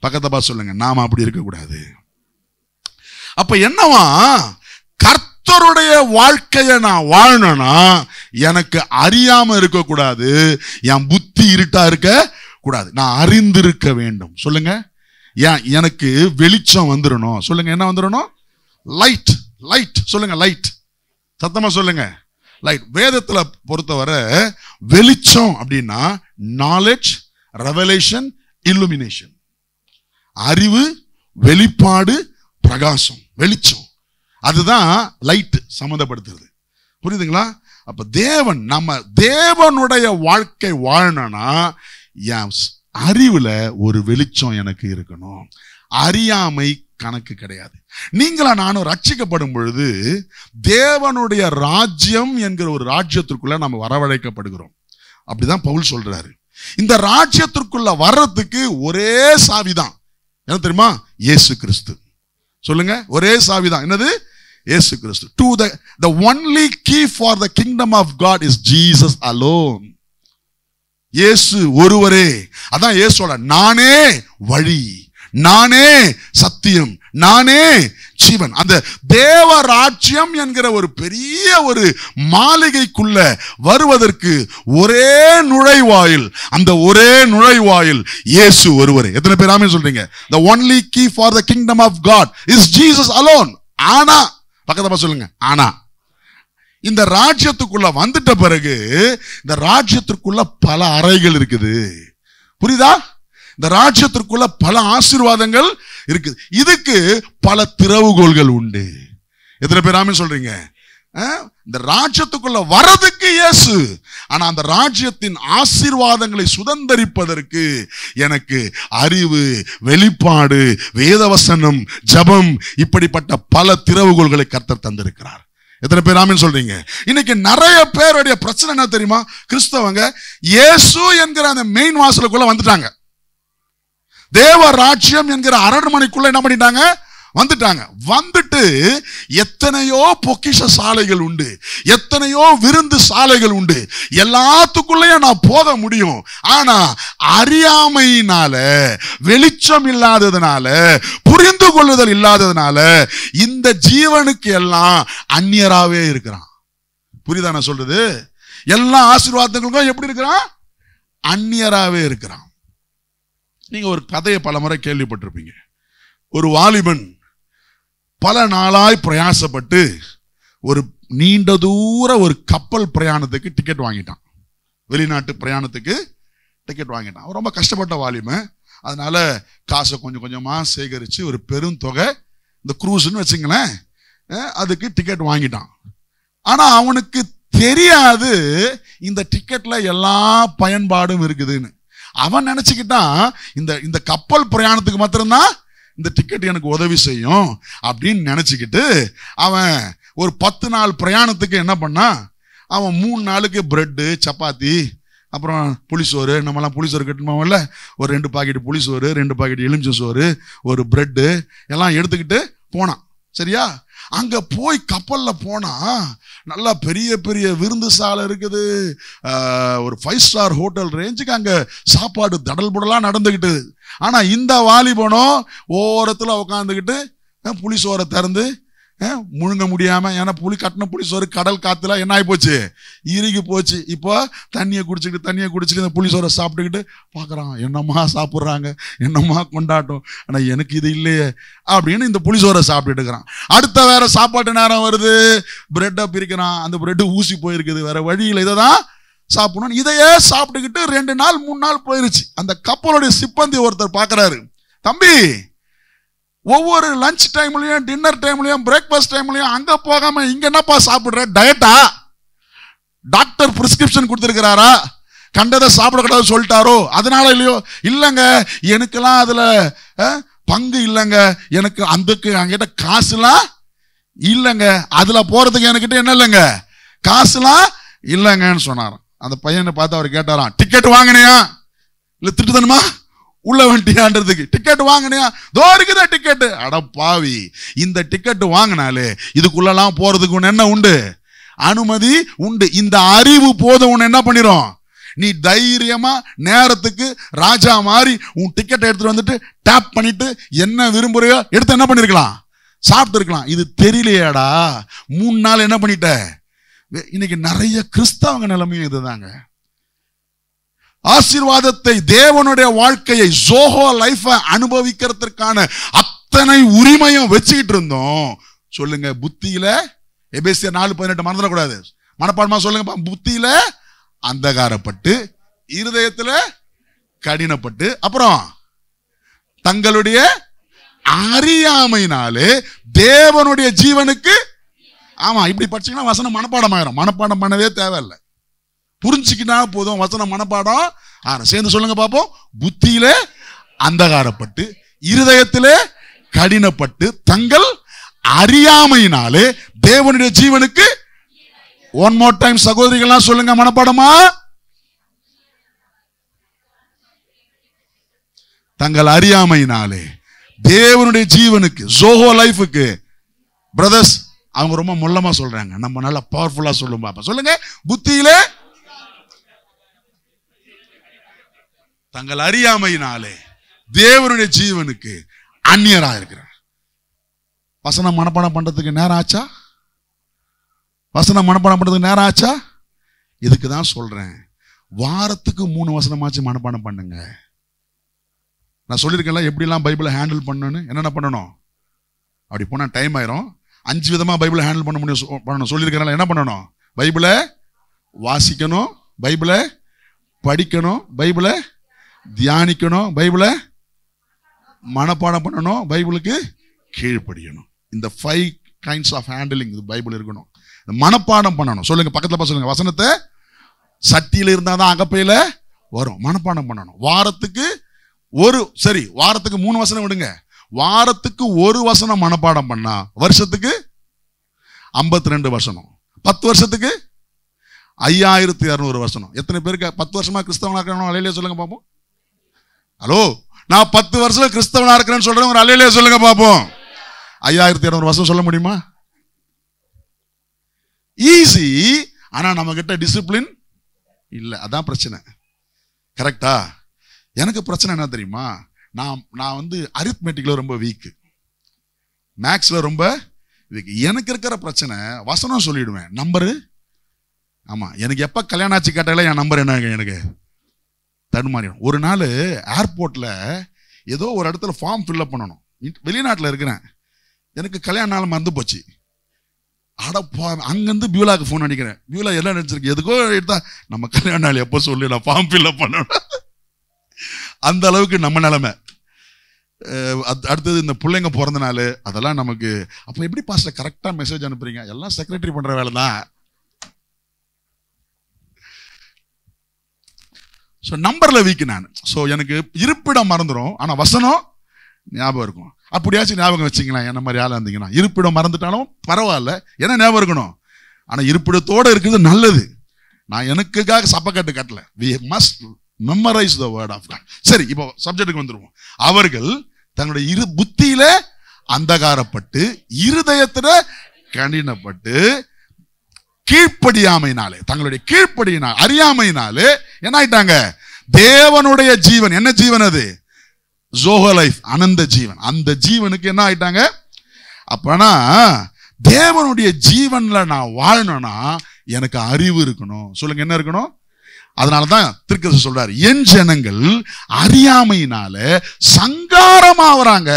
பக்கத்தை பார்த்து சொல்லுங்க, நாம அப்படி இருக்கக்கூடாது. அப்ப என்னவா, கர்த்தருடைய வாழ்க்கையை நான் வாழணும்னா எனக்கு அறியாம இருக்கக்கூடாது, என் புத்தி இருட்டா இருக்க கூடாது, நான் அறிந்திருக்க வேண்டும். சொல்லுங்க, எனக்கு வெளிச்சம் வந்துடணும். சொல்லுங்க, என்ன வந்துடணும்? லைட். லைட் சொல்லுங்க, லைட். சத்தமா சொல்லுங்க, லைட். வேதத்துல பொறுத்தவரை வெளிச்சம் அப்படின்னா நாலேஜ், ரெவலேஷன், இல்லுமினேஷன். அறிவு, வெளிப்பாடு, பிரகாசம், வெளிச்சம். அதுதான் லைட் சம்மந்தப்படுத்துறது. புரியுதுங்களா? அப்ப தேவன், நம்ம தேவனுடைய வாழ்க்கை வாழணும்னா என் அறிவுல ஒரு வெளிச்சம் எனக்கு இருக்கணும். அறியாமை கணக்கு கிடையாது. நீங்களா நானும் ரட்சிக்கப்படும் பொழுது தேவனுடைய ராஜ்யம் என்கிற ஒரு ராஜ்யத்திற்குள்ள நம்ம வரவழைக்கப்படுகிறோம். அப்படிதான் பவுல் சொல்றாரு. இந்த ராஜ்யத்திற்குள்ள வர்றதுக்கு ஒரே சாவிதான். என்ன தெரியுமா? இயேசு கிறிஸ்து. சொல்லுங்க, ஒரே சாவிதான். என்னது? இயேசு கிறிஸ்து. To the only key for the kingdom of God is Jesus alone. இயேசு ஒருவரே. அதான் இயேசுவோட நானே வழி, நானே சத்தியம், நானே ஜீவன். அந்த தேவ ராஜ்யம் என்கிற ஒரு பெரிய ஒரு மாளிகைக்குள்ள வருவதற்கு ஒரே நுழைவாயில், அந்த ஒரே நுழைவாயில் இயேசு ஒருவரே. எத்தனை பேர் ஆமென் சொல்றீங்க? The only key for the kingdom of God is Jesus alone. ஆனா, பக்கத்துல சொல்லுங்க, ஆனா இந்த ராஜ்யத்துக்குள்ள வந்துட்ட பிறகு இந்த ராஜ்யத்திற்குள்ள பல அறைகள் இருக்குது. புரியுதா? இந்த ராஜ்யத்திற்குள்ள பல ஆசீர்வாதங்கள் இருக்குது. இதுக்கு பல திறவுகோல்கள் உண்டு. எத்தனை பேர் ஆமென் சொல்றீங்க? இந்த ராஜ்யத்துக்குள்ள வரதுக்கு இயேசு, ஆனா அந்த ராஜ்யத்தின் ஆசீர்வாதங்களை சுதந்தரிப்பதற்கு எனக்கு அறிவு, வெளிப்பாடு, வேதவசனம், ஜபம், இப்படிப்பட்ட பல திறவுகோல்களை கர்த்தர் தந்திருக்கிறார். எத்தனை பேர் ஆமென் சொல்றீங்க? இன்னைக்கு நிறைய பேருடைய பிரச்சனை என்ன தெரியுமா? கிறிஸ்தவங்க இயேசு என்கிற அந்த மெயின் வாசலுக்குள்ள வந்துட்டாங்க. தேவ ராஜ்யம் என்கிற அரண்மனைக்குள்ள என்ன பண்ணிட்டாங்க? வந்துட்டாங்க. வந்துட்டு எத்தனையோ பொக்கிஷ சாலைகள் உண்டு, எத்தனையோ விருந்து சாலைகள் உண்டு, எல்லாத்துக்குள்ளேயும் நான் போக முடியும். ஆனா அறியாமையினால, வெளிச்சம் இல்லாததுனால, புரிந்து கொள்ளுதல் இல்லாததுனால இந்த ஜீவனுக்கு எல்லாம் அந்நியராகவே இருக்கிறான். புரியுதா நான் சொல்றது? எல்லா ஆசீர்வாதங்களுக்கும் எப்படி இருக்கிறான்? அந்நியராகவே இருக்கிறான். நீங்க ஒரு கதையை பல முறை கேள்விப்பட்டிருப்பீங்க. ஒரு வாலிபன் பல நாளாய் பிரயாசப்பட்டு ஒரு நீண்ட தூர ஒரு கப்பல் பிரயாணத்துக்கு டிக்கெட் வாங்கிட்டான். வெளிநாட்டு பிரயாணத்துக்கு டிக்கெட் வாங்கிட்டான். அவன் ரொம்ப கஷ்டப்பட்ட வாலிபன். அதனால காசை கொஞ்சம் கொஞ்சமா சேகரிச்சு ஒரு பெரும் தொகை, இந்த குரூஸ்ன்னு வச்சுங்களேன், அதுக்கு டிக்கெட் வாங்கிட்டான். ஆனா அவனுக்கு தெரியாது இந்த டிக்கெட்ல எல்லா பயன்பாடும் இருக்குதுன்னு. அவன் நினைச்சுக்கிட்டான் இந்த கப்பல் பிரயாணத்துக்கு மாத்திரம்தான் இந்த டிக்கெட் எனக்கு உதவி செய்யும் அப்படின்னு நினைச்சுக்கிட்டு அவன் ஒரு 10 நாள் பிரயாணத்துக்கு என்ன பண்ணா, அவன் 3 நாளுக்கு பிரெட்டு, சப்பாத்தி, அப்புறம் புளிசோறு, நம்மலாம் புளிசோறு கட்டுமாவில்ல, ஒரு 2 பாக்கெட் புளிசோறு, 2 பாக்கெட் எலுமிச்சை சோறு, ஒரு பிரெட்டு எல்லாம் எடுத்துக்கிட்டு போனான். சரியா? அங்க போய் கப்பல்ல போனா நல்லா பெரிய பெரிய விருந்து சாலை இருக்குது, ஒரு 5 ஸ்டார் ஹோட்டல் ரேஞ்சுக்கு அங்க சாப்பாடு தடல் புடலாம் நடந்துகிட்டு. ஆனா இந்த வாலிபனோ ஓரத்துல உட்காந்துக்கிட்டு புளிசோரை திறந்து முழுங்க முடியாம, ஏன்னா கட்டின புளிசோறு கடல் காத்துல என்ன ஆகி போச்சு? இறுகி போச்சு. இப்போ தண்ணியை குடிச்சுக்கிட்டு இந்த புளிசோரை சாப்பிட்டுக்கிட்டு பாக்குறான், என்னம்மா சாப்பிட்றாங்க, என்னம்மா கொண்டாட்டம், ஆனா எனக்கு இது இல்லையே அப்படின்னு இந்த புளிசோரை சாப்பிட்டுட்டு இருக்கிறான். அடுத்த வேற சாப்பாட்டு நேரம் வருது, பிரெட்டை பிரிக்கிறான், அந்த பிரெட்டு ஊசி போயிருக்குது, வேற வழியில் இதை தான் சாப்பிடணும். இதையே சாப்பிட்டுக்கிட்டு 2 நாள் 3 நாள் போயிருச்சு. அந்த கப்பலுடைய சிப்பந்தி ஒருத்தர் பாக்குறாரு, தம்பி ஒவ்வொரு லஞ்ச் டைம்லயும், டின்னர் டைம்லயும், பிரேக்ஃபாஸ்ட் டைம்லயும் அங்க போகாம இங்க என்னப்பா சாப்பிடுற? டயட்டா? டாக்டர் பிரிஸ்கிரிப்ஷன் கொடுத்திருக்கிறாரா? கண்டதை சாப்பிடக்கூடாது சொல்லிட்டாரோ அதனால இல்லையோ? இல்லங்க, எனக்கெல்லாம் அதுல பங்கு இல்லைங்க, எனக்கு என்கிட்ட காசுலாம் இல்லைங்க, அதுல போறதுக்கு என்கிட்ட என்ன இல்லைங்க, காசுலாம் இல்லைங்கன்னு சொன்னாராம். அந்த பையனை பார்த்து அவர் கேட்டாராம், டிக்கெட் வாங்கினியா இல்ல திட்டுதனுமா? உள்ள வண்டியான்றதுக்கு டிக்கெட் வாங்கினியா, தோ இருக்குதா டிக்கெட். அட பாவி, இந்த டிக்கெட் வாங்கினாலே இதுக்குள்ளலாம் போறதுக்கு உன்ன என்ன உண்டு, அனுமதி உண்டு. இந்த அறிவு போதும் உன்னை என்ன பண்ணிரும், நீ தைரியமா நேரத்துக்கு ராஜா மாதிரி உன் டிக்கெட் எடுத்துட்டு வந்துட்டு டேப் பண்ணிட்டு என்ன விரும்புறியோ எடுத்து என்ன பண்ணிருக்கலாம், சாப்பிட்டு இருக்கலாம். இது தெரியலையாடா, 3 நாள் என்ன பண்ணிட்ட. இன்னைக்கு நிறைய கிறிஸ்தவங்க நிலைமையும் இதுதாங்க. ஆசீர்வாதத்தை, தேவனுடைய வாழ்க்கையை, ஜோஹோ லைஃப அனுபவிக்கிறதுக்கான அத்தனை உரிமையும் வச்சுக்கிட்டு இருந்தோம். சொல்லுங்க, புத்தியில, எபேசியர் 4:18 மறந்துடக்கூடாது, மனப்பாடமா சொல்லுங்க. புத்தியில அந்தகாரப்பட்டு, இருதயத்துல கடினப்பட்டு, அப்புறம் தங்களுடைய அறியாமையினாலே தேவனுடைய ஜீவனுக்கு. ஆமா, இப்படி படிச்சீங்கன்னா வசனம் மனப்பாடம் ஆயிரும். மனப்பாடம் பண்ணவே தேவையில்லை, புரிஞ்சுக்கிட்டா போதும். வசனம் மனப்பாடம். சேர்ந்து சொல்லுங்க பாப்போம். புத்தியிலே அந்தகாரப்பட்டு, இருதயத்திலே கடினப்பட்டு, தங்கள் அறியாமையினாலே தேவனுடைய ஜீவனுக்கு. ஒன் மோர் டைம் சகோதரிகள்லாம் சொல்லுங்க மனப்பாடமா. தங்கள் அறியாமையினாலே தேவனுடைய ஜீவனுக்கு, ஜோஹோ லைஃபுக்கு. பிரதர்ஸ், அவங்க ரொம்ப முள்ளமா சொல்றாங்க, நம்ம நல்லா பவர்ஃபுல்லா சொல்லும் பாப்பா. சொல்லுங்க, புத்தியிலே தங்கள் அறியாமையினாலே தேவனுடைய ஜீவனுக்கு அந்நியரா இருக்கிறார். வசனம் மனப்பாடம் பண்றதுக்கு நேரம் ஆச்சா? வசனம் மனப்பாடம் பண்றதுக்கு நேரம் ஆச்சா? இதுக்கு தான் சொல்றேன், வாரத்துக்கு 3 வசனமாச்சு மனப்பாடம் பண்ணுங்க. நான் சொல்லியிருக்கேன்ல எப்படிலாம் பைபிளை ஹேண்டில் பண்ணணும்னு. என்னென்ன பண்ணணும், அப்படி போனால் டைம் ஆயிரும். 5 விதமாக பைபிளை ஹேண்டில் பண்ண முடியும் பண்ணணும் சொல்லியிருக்கேன். என்ன பண்ணணும், பைபிளை வாசிக்கணும், பைபிளை படிக்கணும், பைபிளை தியானிக்கணும், பைபிளை மனப்பாடம் பண்ணணும், பைபிளுக்கு கீழ்ப்படியணும். இந்த 5 கைண்ட்ஸ் ஆஃப் ஹேண்டிலிங் இது பைபிள் இருக்கணும். மனப்பாடம் பண்ணணும். சொல்லுங்க, பக்கத்தில் சொல்லுங்க, வசனத்தை சட்டியில் இருந்தால் தான் அகப்பையில வரும். மனப்பாடம் பண்ணணும். வாரத்துக்கு வாரத்துக்கு 3 வசனம் விடுங்க. வாரத்துக்கு 1 வசனம் மனப்பாடம் பண்ணா வருஷத்துக்கு 52 வசனம். 10 வருஷத்துக்கு 5200 வசனம். எத்தனை பேருக்கு 10 வருஷமா கிறிஸ்தவனா இருக்கிறவங்க அல்லேலூயா சொல்லுங்க பாப்போம். ஹலோ, நான் 10 வருஷம் கிறிஸ்தவனா இருக்கிறேன்னு சொல்றேன், அல்லேலூயா சொல்லுங்க பாப்போம். 5200 வசனம் சொல்ல முடியுமா? ஈஸி. ஆனா நம்ம கிட்ட டிசிப்ளின் இல்ல, அதான் பிரச்சனை. கரெக்டா? எனக்கு பிரச்சனை என்ன தெரியுமா, நான் வந்து அரித்மெட்டிக்ல ரொம்ப வீக், மேக்ஸ்ல ரொம்ப வீக். எனக்கு இருக்கிற பிரச்சனை, வசனம் சொல்லிடுவேன், நம்பரு. ஆமா, எனக்கு எப்ப கல்யாணம் ஆச்சு கேட்டால என் நம்பர் என்ன எனக்கு தடுமாறிடும். ஒரு நாள் ஏர்போர்ட்ல ஏதோ ஒரு இடத்துல ஃபார்ம் ஃபில்அப் பண்ணணும், வெளிநாட்டில் இருக்கிறேன், எனக்கு கல்யாண நாள் மறந்து போச்சு. அடப்பா, அங்கேருந்து பியூலாக்கு ஃபோன் அடிக்கிறேன். பியூலா எல்லாம் நினைச்சிருக்கு, எதுக்கோ எடுத்தா நம்ம கல்யாண நாள் எப்போ சொல்லி நான் ஃபார்ம் ஃபில்அப் பண்ணணும். அந்த அளவுக்கு நம்ம நிலைமை. அடுத்தது இந்த பிள்ளைங்க பிறந்த நாள், அதெல்லாம் நமக்கு. அப்போ எப்படி பாஸ்டர் கரெக்டாக மெசேஜ் அனுப்புறீங்க? எல்லாம் செக்ரட்டரி பண்ற வேலை தான். ஸோ நம்பர்ல வீக் நான். ஸோ எனக்கு இருப்பிடம் மறந்துடும், ஆனால் வசனம் ஞாபகம் இருக்கும். அப்படியாச்சும் ஞாபகம் வச்சுங்களேன். என்ன மாதிரி ஆளா இருந்தீங்கன்னா, இருப்பிடம் மறந்துட்டாலும் பரவாயில்ல, என்ன ஞாபகம் இருக்கணும். ஆனால் இருப்பிடத்தோடு இருக்கிறது நல்லது. நான் எனக்குக்காக சப்பக்கட்டு கட்டல. we must memorize the word of God. சரி, இப்போ சப்ஜெக்ட்டுக்கு வந்துருவோம். அவர்கள் தங்களுடைய புத்தியில அந்தகாரப்பட்டு, இருதயத்துல கடினப்பட்டு, கீழ்ப்படியாமையினாலே, தங்களுடைய கீழ்ப்படியினால், அறியாமையினாலே என்ன ஆயிட்டாங்க, தேவனுடைய ஜீவன். என்ன ஜீவன் அது? ஜோஹோ லைஃப், அனந்த ஜீவன். அந்த ஜீவனுக்கு என்ன ஆயிட்டாங்க. அப்பனா தேவனுடைய ஜீவன்ல நான் வாழணும்னா எனக்கு அறிவு இருக்கணும். சொல்லுங்க, என்ன இருக்கணும்? அதனாலதான் திருக்கதர்சி சொல்றாரு, என் ஜனங்கள் அறியாமையினால சங்காரமாவறாங்க.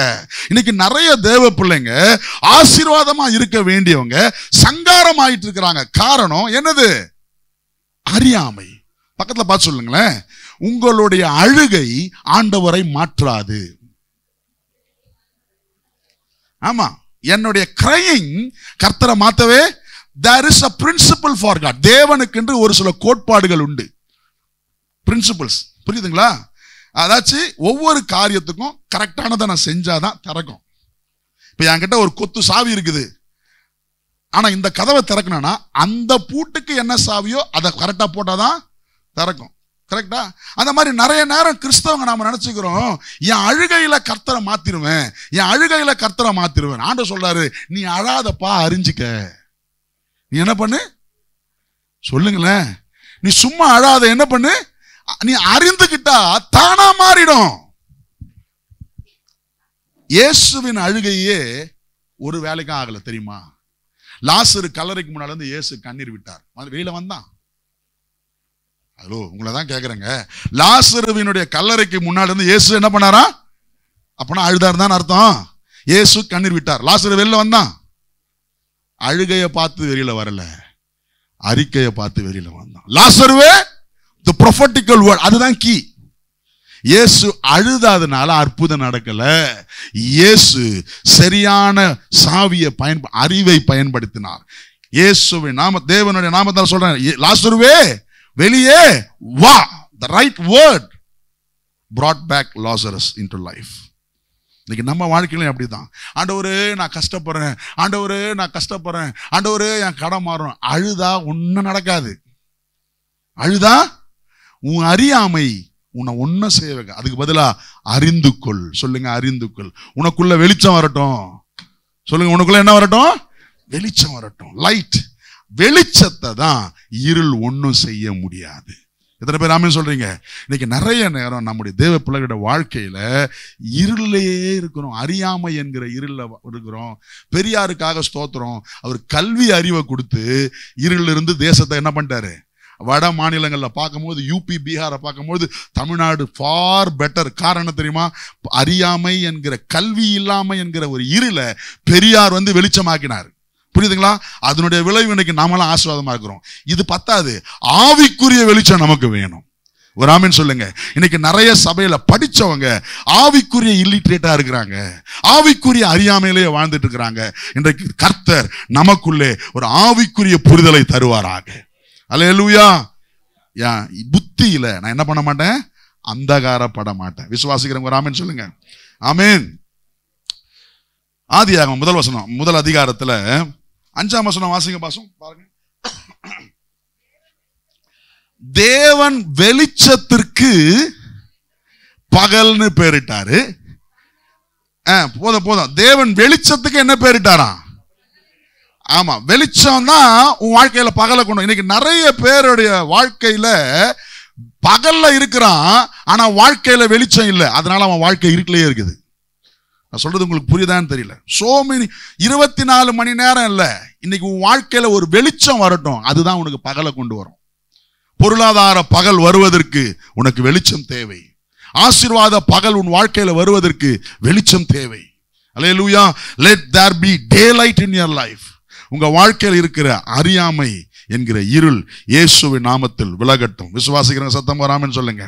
இன்னைக்கு நிறைய தேவ பிள்ளைங்க ஆசீர்வாதமா இருக்க வேண்டியவங்க சங்காரம் ஆயிட்டு இருக்கிறாங்க. காரணம் என்னது? அறியாமை. பக்கத்துல பார்த்து சொல்லுங்களேன், உங்களுடைய அழுகை ஆண்டவரை மாற்றாது. ஆமா, என்னுடைய கிரையிங் கர்த்தரை மாத்தவே. there is a principle for God. தேவனுக்கு என்று ஒரு சில கோட்பாடுகள் உண்டு, பிரின்சிபிள்ஸ். புரியுதுங்களா? அதாச்சும் ஒவ்வொரு காரியத்துக்கும் கரெக்டானதை நான் செஞ்சாதான் திறக்கும். இப்ப என்கிட்ட ஒரு கொத்து சாவி இருக்குது, ஆனா இந்த கதவை திறக்கணும்னா அந்த பூட்டுக்கு என்ன சாவியோ அதை கரெக்டா போட்டாதான் திறக்கும். கரெக்டா? அந்த மாதிரி நிறைய நேரம் கிறிஸ்தவங்க நாம நினைச்சுக்கிறோம், என் அழுகையில கர்த்தரை மாத்திருவேன், என் அழுகையில கர்த்தரை மாத்திருவேன். ஆண்டவர் சொல்றாரு, நீ அழாதப்பா, அறிஞ்சிக்க. நீ என்ன பண்ணு சொல்லுங்களேன், நீ சும்மா அழாத, என்ன பண்ணு, நீ அறிந்துகிட்டா தானா மாறிடும். இயேசுவின் அழுகையே ஒரு வேலைக்கும் ஆகல தெரியுமா? லாசரு கல்லறைக்கு முன்னால இருந்து இயேசு கண்ணீர் விட்டார், வெளியில வந்தான். ஹலோ, உங்களை தான் கேட்குறேங்க. லாசருவினுடைய கல்லறைக்கு முன்னாடி இருந்து இயேசு என்ன பண்ணாரா? அப்பனா அழுதார் தான் அர்த்தம். இயேசு கண்ணீர் விட்டார், லாசரு வெளில வந்தான். அழுகையை பார்த்து வெளியில வரல, அறிக்கையை பார்த்து வெளியில வந்தான். லாசருவே, the prophetical word, அதுதான் கீ. இயேசு அழுதாதனால அற்புதம் நடக்கல. இயேசு சரியான சாவியை அறிவை பயன்படுத்தினார். இயேசுவின் நாம, தேவனுடைய நாமத்தால் சொல்றேன், லாசருவே வெளியே வா. The right word brought back Lazarus into life. இன்னைக்கு நம்ம வாழ்க்கையிலும் அப்படிதான். ஆண்டவரே நான் கஷ்டப்படுறேன், ஆண்டவரே நான் கஷ்டப்படுறேன், ஆண்டவரே என் கடன் மாறும். அழுதா ஒன்னும் நடக்காது. அழுதா உன் அறியாமை உன்னை ஒன்னும் செய்ய வைக்க. அதுக்கு பதிலா அறிந்து கொள். சொல்லுங்க, அறிந்து கொள். உனக்குள்ள வெளிச்சம் வரட்டும். சொல்லுங்க, உனக்குள்ள என்ன வரட்டும்? வெளிச்சம் வரட்டும். லைட். வெளிச்சத்தை தான் இருள் ஒன்னும் செய்ய முடியாது. எத்தனை பேர் ஆமென் சொல்றீங்க? இன்னைக்கு நிறைய நேரம் நம்முடைய தேவ பிள்ளைகளோட வாழ்க்கையில இருளிலேயே இருக்கிறோம், அறியாமை என்கிற இருள இருக்கிறோம். பெரியாருக்காக ஸ்தோத்திரம், அவர் கல்வி அறிவை கொடுத்து இருளில் இருந்து தேசத்தை என்ன பண்ணிட்டாரு? வட மாநிலங்களில் பார்க்கும்போது, யூபி பீகாரை பார்க்கும்போது தமிழ்நாடு ஃபார் பெட்டர். காரணம் தெரியுமா? அறியாமை என்கிற, கல்வி இல்லாமை என்கிற ஒரு இருளை பெரியார் வெளிச்சமாக்கினார். புரியுதுங்களா? அதனுடைய விளைவு இன்னைக்கு நாமெல்லாம் ஆசீர்வாதமா இருக்கிறோம். இது பத்தாது, ஆவிக்குரிய வெளிச்சம் நமக்கு வேணும். ஒரு ஆமென் சொல்லுங்க. இன்னைக்கு நிறைய சபையில படிச்சவங்க ஆவிக்குரிய இல்லிட்ரேட்டா இருக்கிறாங்க, ஆவிக்குரிய அறியாமையிலேயே வாழ்ந்துட்டு இருக்கிறாங்க. இன்றைக்கு கர்த்தர் நமக்குள்ளே ஒரு ஆவிக்குரிய புரிதலை தருவாராக. அல்லேலூயா. புத்தியில நான் என்ன பண்ண மாட்டேன்? அந்தகாரப்பட மாட்டேன். விசுவாசிக்கிறவங்க ஒரு ஆமென் சொல்லுங்க. ஆமென். ஆதியாகமம் முதல் வசனம், முதல் அதிகாரத்துல 5ஆம் வசனம் வாசிங்க பாசம் பாருங்க. தேவன் வெளிச்சத்திற்கு பகல்னு பேரிட்டாரு. போதும். தேவன் வெளிச்சத்துக்கு என்ன பேரிட்டாரா? ஆமா, வெளிச்சம் தான் உன் வாழ்க்கையில பகலை கொண்டு. இன்னைக்கு நிறைய பேருடைய வாழ்க்கையில பகல்ல இருக்கிறான், ஆனா வாழ்க்கையில வெளிச்சம் இல்லை. அதனால அவன் வாழ்க்கை இருட்டிலேயே இருக்குது. நான் சொல்றது உங்களுக்கு புரியுதான்னு தெரியல. சோமனி 24 மணி நேரம் இல்ல, இன்னைக்கு உன் வாழ்க்கையில ஒரு வெளிச்சம் வரட்டும், அதுதான் உனக்கு பகலை கொண்டு வரும். பொருளாதார பகல் வருவதற்கு உனக்கு வெளிச்சம் தேவை. ஆசீர்வாத பகல் உன் வாழ்க்கையில வருவதற்கு வெளிச்சம் தேவை. அல்லேலூயா. let there be daylight in your life. உங்க வாழ்க்கையில் இருக்கிற அறியாமை என்கிற இருள் இயேசுவின் நாமத்தில் விலகட்டும். விசுவாசிக்கிற சத்தம் வராமன்னு சொல்லுங்க.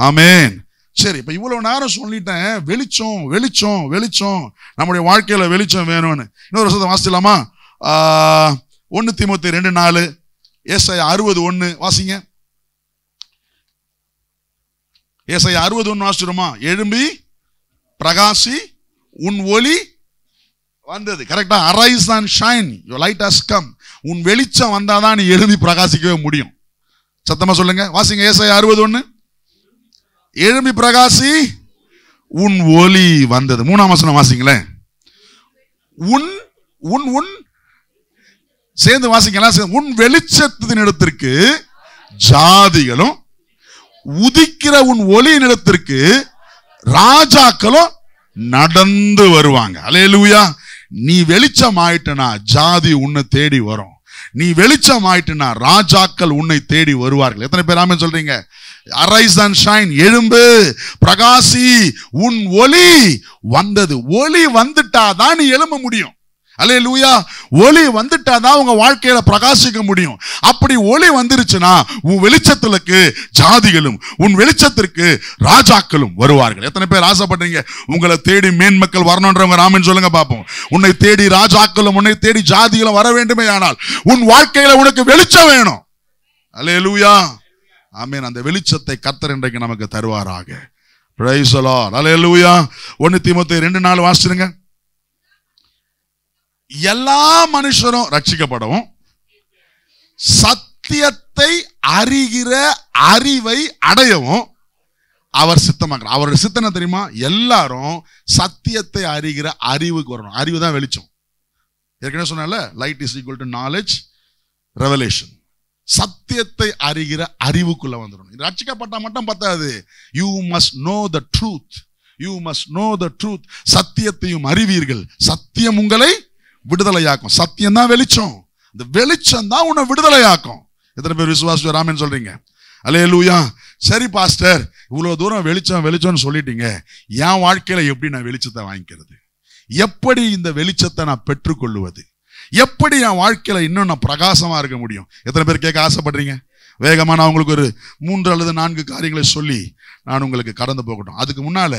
ஆமென். சரி, இப்ப இவ்வளவு நேரம் சொல்லிட்டேன், வெளிச்சம் வெளிச்சம் வெளிச்சம், நம்முடைய வாழ்க்கையில வெளிச்சம் வேணும்னு. இன்னொரு வருஷத்தை வாசிக்கலாமா? 1 தீமோத்தேயு 2:4, ஏசாயா 60:1 வாசிங்க. ஏசாயா 60:1 வாசிச்சிருமா? எழும்பி பிரகாசி, உன் ஒளி வந்தது. கரெக்டா? Arise and shine, your light has come. உன் வெளிச்சம் வந்தாதான் நீ எழும்பி பிரகாசிக்கவே முடியும். சத்தமா சொல்லுங்க, வாசிங்க. ஏசாயா 60:1, எழும்பி பிரகாசி, உன் ஒளி வந்தது. 3ஆம் வசனம் வாசிங்களேன். உன் உன் உன் சேர்ந்து வாசிக்கலாம். உன் வெளிச்சத்தின் இடத்திற்கு ஜாதிகளும், உதிக்கிற உன் ஒளியின் இடத்திற்கு ராஜாக்களும் நடந்து வருவாங்க. அல்லேலூயா. நீ வெளிச்சம் ஆயிட்டனா ஜாதி உன்னை தேடி வரும். நீ வெளிச்சம் ஆயிட்டனா ராஜாக்கள் உன்னை தேடி வருவார்கள். எத்தனை பேர் ஆமென் சொல்றீங்க? அரைஸ் அண்ட் ஷைன், எழும்பு பிரகாசி, உன் ஒளி வந்தது. ஒளி வந்துட்டாதான் நீ எழும்ப முடியும். அல்லேலூயா. ஒளி வந்துட்டாதான் உங்க வாழ்க்கையில பிரகாசிக்க முடியும். அப்படி ஒளி வந்துருச்சுன்னா உன் வெளிச்சத்திற்கு ஜாதிகளும் உன் வெளிச்சத்திற்கு ராஜாக்களும் வருவார்கள். எத்தனை பேர் ஆசைப்படுறீங்க உங்களை தேடி மேன்மக்கள் வரணும்ன்றவங்க ஆமென் சொல்லுங்க பாப்போம். உன்னை தேடி ராஜாக்களும் உன்னை தேடி ஜாதிகளும் வர வேண்டுமே, ஆனால் உன் வாழ்க்கையில உனக்கு வெளிச்சம் வேணும். அல்லேலூயா. ஆமென். அந்த வெளிச்சத்தை கர்த்தர் இன்றைக்கு நமக்கு தருவாராக. Praise the Lord. அல்லேலூயா. 1 தீமோத்தேயு 2:4 வாசிடுங்க. எல்லா மனுஷரும் ரட்சிக்கப்படவும் சத்தியத்தை அறிகிற அறிவை அடையவும் அவர் சித்தமாக்குறார். அவருடைய சித்தம் என்ன தெரியுமா? எல்லாரும் சத்தியத்தை அறிகிற அறிவுக்கு வரணும். அறிவு தான் வெளிச்சம். ஏற்கனவே சொன்னால, light is equal to knowledge, revelation. சத்தியத்தை அறிகிற அறிவுக்குள்ள வந்துடணும். ரட்சிக்கப்பட்டா மட்டும் பத்தாது. You must know the truth. You must know the truth. சத்தியத்தையும் அறிவீர்கள், சத்தியம் உங்களை விடுதலையாக்கும். சத்தியம் தான் வெளிச்சம். இந்த வெளிச்சம் தான் உன்னை விடுதலையாக்கும். எத்தனை பேர் விசுவாசி ராமன் சொல்றீங்க? அல்லேலூயா. சரி பாஸ்டர், இவ்வளவு தூரம் வெளிச்சம் வெளிச்சம்னு சொல்லிட்டீங்க, என் வாழ்க்கையில எப்படி நான் வெளிச்சத்தை வாங்கிக்கிறது? எப்படி இந்த வெளிச்சத்தை நான் பெற்றுக்கொள்வது? எப்படி என் வாழ்க்கையில இன்னும் நான் பிரகாசமா இருக்க முடியும்? எத்தனை பேர் கேட்க ஆசைப்படுறீங்க? வேகமா நான் உங்களுக்கு ஒரு 3 அல்லது 4 காரியங்களை சொல்லி நான் உங்களுக்கு கடந்து போகட்டும். அதுக்கு முன்னால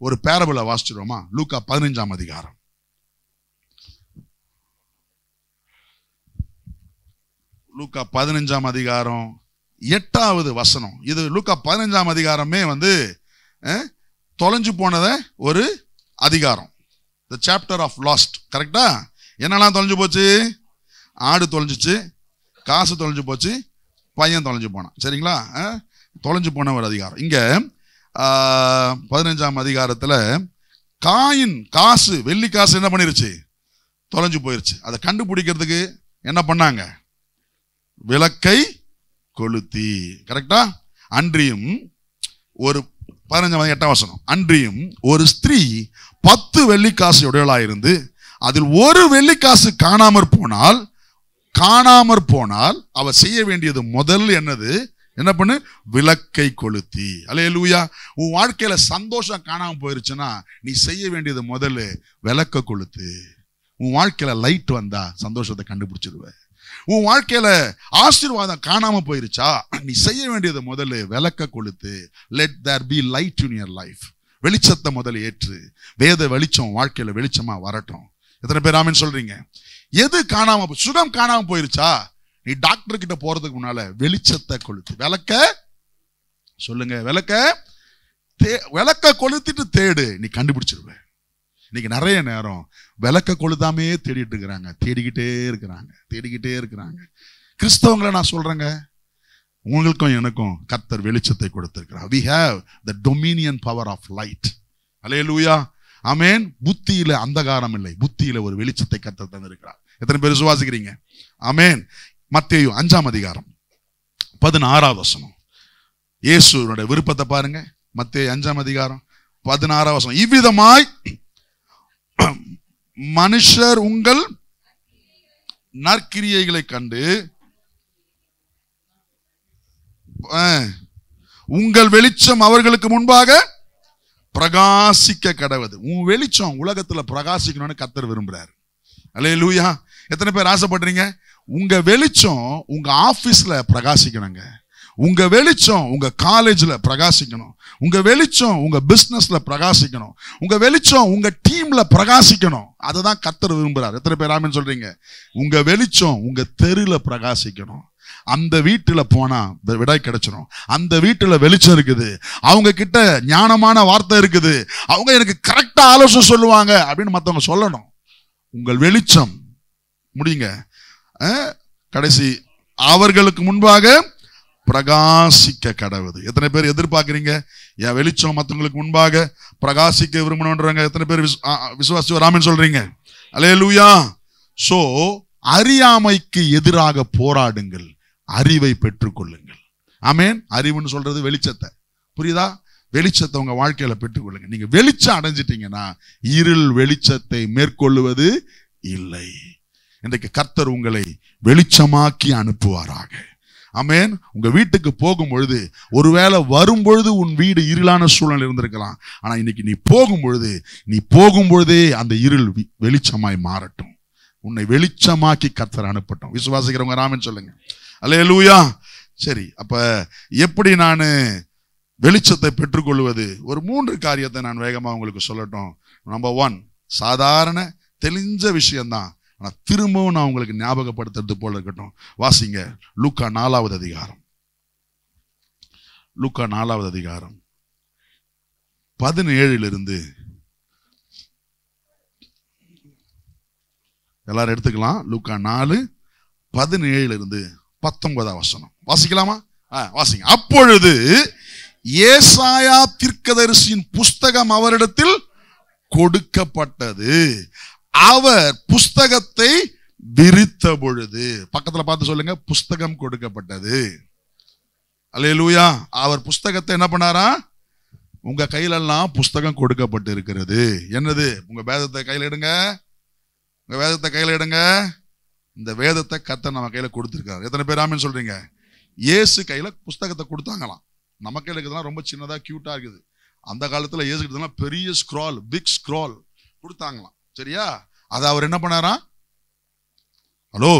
ஒரு பேரபிளை வாசிச்சிடுவோமா? லூக்கா 15ஆம் அதிகாரம். லூக்கா 15ஆம் அதிகாரம் 8வது வசனம். இது லூக்கா 15ஆம் அதிகாரமே தொலைஞ்சு போனத ஒரு அதிகாரம். The chapter of lost. கரெக்டா? என்னெல்லாம் தொலைஞ்சு போச்சு? ஆடு தொலைஞ்சிச்சு, காசு தொலைஞ்சு போச்சு, பையன் தொலைஞ்சு போனான். சரிங்களா? தொலைஞ்சு போன ஒரு அதிகாரம். இங்க 15ஆம் அதிகாரத்துல காயின் காசு, வெள்ளி காசு என்ன பண்ணிருச்சு? தொலைஞ்சு போயிருச்சு. அதை கண்டுபிடிக்கிறதுக்கு என்ன பண்ணாங்க? விளக்கை கொளுத்தி. கரெக்டா? அன்றியும் ஒரு 15 வசனம். அன்றியும் ஒரு ஸ்திரீ 10 வெள்ளிக்காசு உடையவளாயிருந்து அதில் ஒரு வெள்ளிக்காசு காணாமற் போனால் அவ செய்ய வேண்டியது முதல் என்னது? என்ன பண்ணு? விளக்கை கொளுத்தி. அல்லேலூயா. உன் வாழ்க்கையில சந்தோஷம் காணாம போயிருச்சுன்னா நீ செய்ய வேண்டியது முதல்ல விளக்க கொளுத்து. உன் வாழ்க்கையில லைட் வந்தா சந்தோஷத்தை கண்டுபிடிச்சிருவ. உன் வாழ்க்கையில ஆசீர்வாதம் காணாம போயிருச்சா நீ செய்ய வேண்டியது முதல்ல விளக்க கொளுத்து. Let there be light in your life. வெளிச்சத்தை முதல்ல ஏற்று. வேத வெளிச்சம் வாழ்க்கையில வெளிச்சமா வரட்டும். எத்தனை பேர் ஆமென் சொல்றீங்க? எது காணாம, சுகம் காணாம போயிருச்சா நீ டாக்டர் கிட்ட போறதுக்கு முன்னால வெளிச்சத்தை கொளுத்து. விளக்க சொல்லுங்க, விளக்க கொளுத்திட்டு தேடு, நீ கண்டுபிடிச்சிருவ. இன்னைக்கு நிறைய நேரம் விளக்க கொளுத்தாமே தேடிக்கிட்டே இருக்கிறாங்க. கிறிஸ்தவங்களை நான் சொல்றேங்க, உங்களுக்கும் எனக்கும் கர்த்தர் வெளிச்சத்தை கொடுத்திருக்கிறார். We have the dominion power of light. அல்லேலூயா. ஆமென். புத்தியில அந்தகாரம் இல்லை, புத்தியில ஒரு வெளிச்சத்தை கர்த்தர் தந்திருக்கிறார். எத்தனை பேர் விசுவாசிக்கிறீங்க? ஆமென். மத்தேயு 5ஆம் அதிகாரம் 16வது வசனம். இயேசுவினுடைய விருப்பத்தை பாருங்க. மத்தேயு 5ஆம் அதிகாரம் 16வது வசனம். இவ்விதமாய் மனுஷர் உங்கள் நற்கிரியைகளை கண்டு உங்கள் வெளிச்சம் அவர்களுக்கு முன்பாக பிரகாசிக்க கடவது. உன் வெளிச்சம் உலகத்துல பிரகாசிக்கணும்னு கர்த்தர் விரும்புறாரு. அல்லேலூயா. எத்தனை பேர் ஆசைப்படுறீங்க? உங்க வெளிச்சம் உங்க ஆபீஸ்ல பிரகாசிக்கணுங்க. உங்க வெளிச்சம் உங்க காலேஜ்ல பிரகாசிக்கணும். உங்க வெளிச்சம் உங்க பிசினஸ்ல பிரகாசிக்கணும். உங்க வெளிச்சம் உங்க டீம்ல பிரகாசிக்கணும். அததான் கர்த்தர் விரும்புறார். எத்தனை பேர் ஆமென் சொல்றீங்க? உங்க வெளிச்சம் உங்க தெருல பிரகாசிக்கணும். அந்த வீட்டுல போனா விடை கிடைச்சிடும். அந்த வீட்டுல வெளிச்சம் இருக்குது, அவங்க கிட்ட ஞானமான வார்த்தை இருக்குது, அவங்க எனக்கு கரெக்டா ஆலோசனை சொல்லுவாங்க அப்படின்னு மத்தவங்க சொல்லணும். உங்கள் வெளிச்சம் முடியுங்க கடைசி அவர்களுக்கு முன்பாக பிரகாசிக்க கடவுது. எத்தனை பேர் எதிர்பார்க்கிறீங்க? என் வெளிச்சம் மற்றவங்களுக்கு முன்பாக பிரகாசிக்க விரும்பணும்ன்றாங்க. எத்தனை பேர் விசுவாசி ராமன் சொல்றீங்க? அல்லேலூயா. சோ அறியாமைக்கு எதிராக போராடுங்கள், அறிவை பெற்றுக்கொள்ளுங்கள். ஆமென். அறிவுன்னு சொல்றது வெளிச்சத்தை, புரியுதா? வெளிச்சத்தை உங்க வாழ்க்கையில பெற்றுக்கொள்ளுங்க. நீங்க வெளிச்சம் அடைஞ்சிட்டீங்கன்னா இருள் வெளிச்சத்தை மேற்கொள்ளுவது இல்லை. இன்றைக்கு கர்த்தர் உங்களை வெளிச்சமாக்கி அனுப்புவாராக. ஆமென். உங்க வீட்டுக்கு போகும் பொழுது, ஒருவேளை வரும் பொழுது உன் வீடு இருளான சூழல் இருந்திருக்கலாம். ஆனா இன்னைக்கு நீ போகும் பொழுதே அந்த இருள் வெளிச்சமாய் மாறட்டும். உன்னை வெளிச்சமாக்கி கர்த்தர் அனுப்பட்டும். விசுவாசிக்கிறவங்க ஆமென் சொல்லுங்க. அல்லேலூயா. சரி, அப்ப எப்படி நான் வெளிச்சத்தை பெற்றுக்கொள்வது? ஒரு 3 காரியத்தை நான் வேகமா உங்களுக்கு சொல்லட்டும். நம்பர் 1, சாதாரண தெளிஞ்ச விஷயம்தான், ஆனா திரும்பவும் நான் உங்களுக்கு ஞாபகப்படுத்துறது போல இருக்கட்டும். வாசிங்க லூக்கா 4வது அதிகாரம். லூக்கா 4வது அதிகாரம் 17 எல்லாரும் எடுத்துக்கலாம். லூக்கா 4:17 19 வசனம் வாசிக்கலாமா? வாசிங்க. அப்பொழுது ஏசாயா தீர்க்கதரிசியின் புஸ்தகம் அவரிடத்தில் கொடுக்கப்பட்டது. அவர் புஸ்தகத்தை விரித்த பொழுது, பக்கத்துல பார்த்து சொல்லுங்க, புஸ்தகம் கொடுக்கப்பட்டது. அல்லேலூயா. அவர் புஸ்தகத்தை என்ன பண்ணாரா? உங்க கையிலெல்லாம் புஸ்தகம் கொடுக்கப்பட்டு இருக்கிறது. என்னது? உங்க வேதத்தை கையில எடுங்க, உங்க வேதத்தை கையில எடுங்க. இந்த வேதத்தை கர்த்தர் நம்ம கையில கொடுத்திருக்காரு. எத்தனை பேர் ஆமென் சொல்றீங்க? இயேசு கையில புஸ்தகத்தை கொடுத்தாங்களாம். நம்ம கையில இருக்கிறதுலாம் ரொம்ப சின்னதா கியூட்டா இருக்குது. அந்த காலத்துல இயேசு கிட்ட பெரிய ஸ்க்ரால், பிக் ஸ்க்ரால் கொடுத்தாங்களாம். சரியா? அதை அவர் என்ன பண்ணாரா? ஹலோ,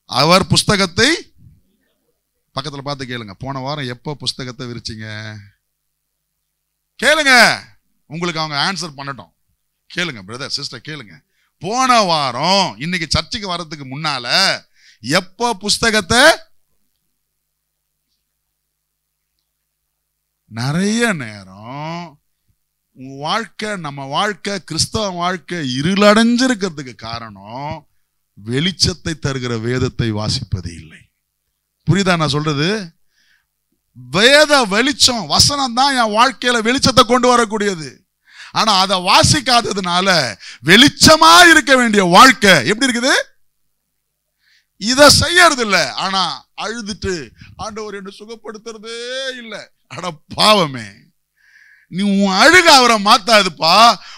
அவர் புஸ்தகத்தை, பக்கத்துல பார்த்து கேளுங்க, போன வாரம் எப்ப புஸ்தகத்தை விரிச்சிங்க? கேளுங்க, உங்களுக்கு அவங்க ஆன்சர் பண்ணட்டும். கேளுங்க பிரதர் சிஸ்டர், கேளுங்க. போன வாரம், இன்னைக்கு சர்ச்சுக்கு வர்றதுக்கு முன்னால எப்ப புஸ்தகத்தை? நிறைய நேரம் வாழ்க்கை, நம்ம வாழ்க்கை, கிறிஸ்தவ வாழ்க்கை இருளடைஞ்சிருக்கிறதுக்கு காரணம் வெளிச்சத்தை தருகிற வேதத்தை வாசிப்பது இல்லை. புரியுதா நான் சொல்றது? வேத வெளிச்சம், வசனம் தான் என் வாழ்க்கையில வெளிச்சத்தை கொண்டு வரக்கூடியது. ஆனா அதை வாசிக்காததுனால வெளிச்சமா இருக்க வேண்டிய வாழ்க்கை எப்படி இருக்குது? இத செய்யறது இல்ல. ஆனா அழுதுட்டு ஆண்டவர் என்ன சுகப்படுத்துறதே இல்லை. அட பாவமே, நீ உன் அழுக அவரை மாத்தாதுப்பா.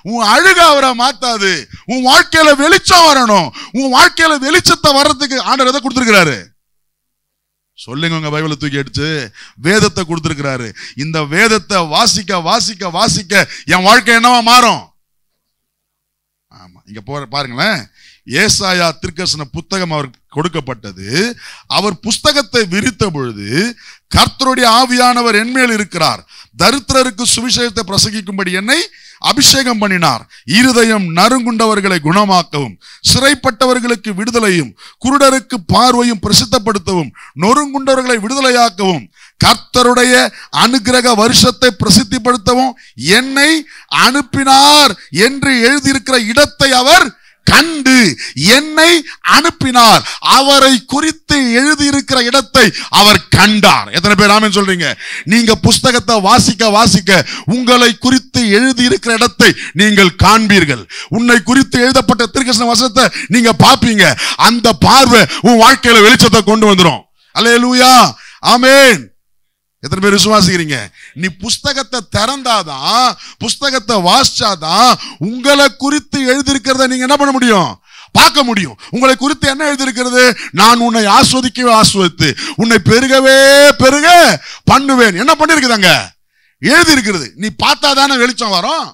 உன் அழுக அவரை மாத்தாது. உன் வாழ்க்கையில வெளிச்சம் வரணும். உன் வாழ்க்கையில வெளிச்சத்தை வர்றதுக்கு ஆண்டவர் எதை கொடுத்திருக்கிறாரு? சொல்லுங்க, உங்க பைபிளை தூக்கி அடிச்சு வேதத்தை கொடுத்திருக்கிறாரு. இந்த வேதத்தை வாசிக்க வாசிக்க வாசிக்க என் வாழ்க்கை என்னவா மாறும்? ஆமா, இங்க பாருங்களேன். ஏசாயா தீர்க்கதரிசன புத்தகம் அவருக்கு கொடுக்கப்பட்டது. அவர் புஸ்தகத்தை விரித்த பொழுது கர்த்தருடைய ஆவியானவர் என்மேல் இருக்கிறார். தரித்திரருக்கு சுவிசேஷத்தை பிரசங்கிக்கும்படி என்னை அபிஷேகம் பண்ணினார். இருதயம் நறுங்குண்டவர்களை குணமாக்கவும், சிறைப்பட்டவர்களுக்கு விடுதலையும், குருடருக்கு பார்வையும் பிரசித்தப்படுத்தவும், நொறுங்குண்டவர்களை விடுதலையாக்கவும், கர்த்தருடைய அனுக்கிரக வருஷத்தை பிரசித்திப்படுத்தவும் என்னை அனுப்பினார் என்று எழுதியிருக்கிற இடத்தை அவர் கண்டு என்னை அனுப்பினார். அவரை குறித்து எழுதியிருக்கிற இடத்தை அவர் கண்டார். எத்தனை பேர் ஆமென் சொல்றீங்க? நீங்க புஸ்தகத்தை வாசிக்க வாசிக்க உங்களை குறித்து எழுதியிருக்கிற இடத்தை நீங்கள் காண்பீர்கள். உன்னை குறித்து எழுதப்பட்ட தீர்க்கதரிசன வசனத்தை நீங்க பாப்பீங்க. அந்த பார்வை உன் வாழ்க்கையில வெளிச்சத்தை கொண்டு வந்துரும். அல்லேலூயா, ஆமென். எத்தனை பேர் விசுவாசிக்கிறீங்க? நீ புஸ்தகத்தை திறந்தாதான், புஸ்தகத்தை வாசிச்சாதான் உங்களை குறித்து எழுதியிருக்கிறத நீங்க என்ன பண்ண முடியும்? பார்க்க முடியும். உங்களை குறித்து என்ன எழுதியிருக்கிறது? நான் உன்னை ஆஸ்வதிக்கவே ஆஸ்வதித்து உன்னை பெருகவே பெருக பண்ணுவேன். என்ன பண்ணிருக்குதாங்க? எழுதியிருக்கிறது. நீ பார்த்தாதானே வெளிச்சம் வரும்.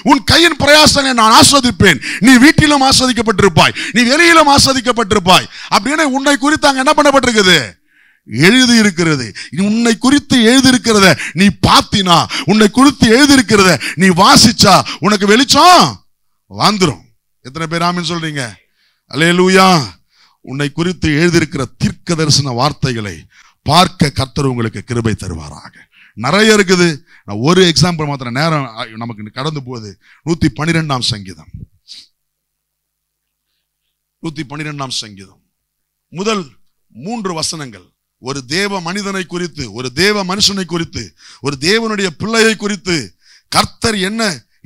உன் கையின் பிரயாசங்களை நான் ஆஸ்வதிப்பேன். நீ வீட்டிலும் ஆஸ்வதிக்கப்பட்டிருப்பாய், நீ வெளியிலும் ஆஸ்வதிக்கப்பட்டிருப்பாய் அப்படின்னு உன்னை குறித்து அங்க என்ன பண்ணப்பட்டிருக்குது? எழுதி இருக்கிறது. உன்னை குறித்து எழுதியிருக்கிறத நீ பாத்தினா, உன்னை குறித்து எழுதியிருக்கிறத நீ வாசிச்சா உனக்கு வெளிச்சம் வந்துரும். எத்தனை பேர் ஆமென் சொல்றீங்க? அல்லேலூயா. உன்னை குறித்து எழுதியிருக்கிற தீர்க்கதரிசன வார்த்தைகளை பார்க்க கர்த்தர் உங்களுக்கு கிருபை தருவாராக. நிறைய இருக்குது. நான் ஒரு எக்ஸாம்பிள் மாத்திரம், நேரம் நமக்கு கடந்து போகுது. 112ஆம் சங்கீதம், 112ஆம் சங்கீதம் முதல் 3 வசனங்கள் ஒரு தேவ மனிதனை குறித்து, ஒரு தேவ மனுஷனை குறித்து, ஒரு தேவனுடைய பிள்ளையை குறித்து கர்த்தர் என்ன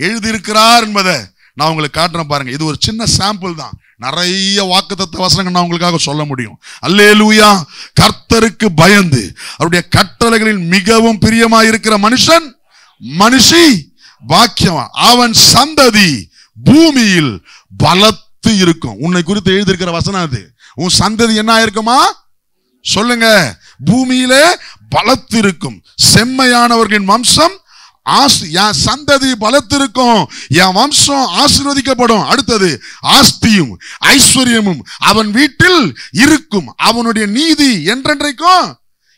எழுதியிருக்கிறார் என்பதை நான் உங்களுக்கு காட்டுறேன் பாருங்க. இது ஒரு சின்ன சாம்பிள் தான். நிறைய வாக்குத்தத்த வசனங்கள் நான் உங்களுக்காக சொல்ல முடியும். அல்லேலூயா. கர்த்தருக்கு பயந்து அவருடைய கட்டளைகளில் மிகவும் பிரியமாயிருக்கிற மனுஷன், மனுஷி பாக்கியவான். அவன் சந்ததி பூமியில் பலத்து இருக்கும். உன்னை குறித்து எழுதியிருக்கிற வசனம் அது. உன் சந்ததி என்ன ஆயிருக்குமா? சொல்லுங்க. பூமியிலே பலத்திருக்கும். செம்மையானவர்களின் வம்சம் என் சந்ததி பலத்திருக்கும். என் வம்சம் ஆசீர்வதிக்கப்படும். அடுத்தது, ஆஸ்தியும் ஐஸ்வர்யமும் அவன் வீட்டில் இருக்கும். அவனுடைய நீதி என்றென்றைக்கும்.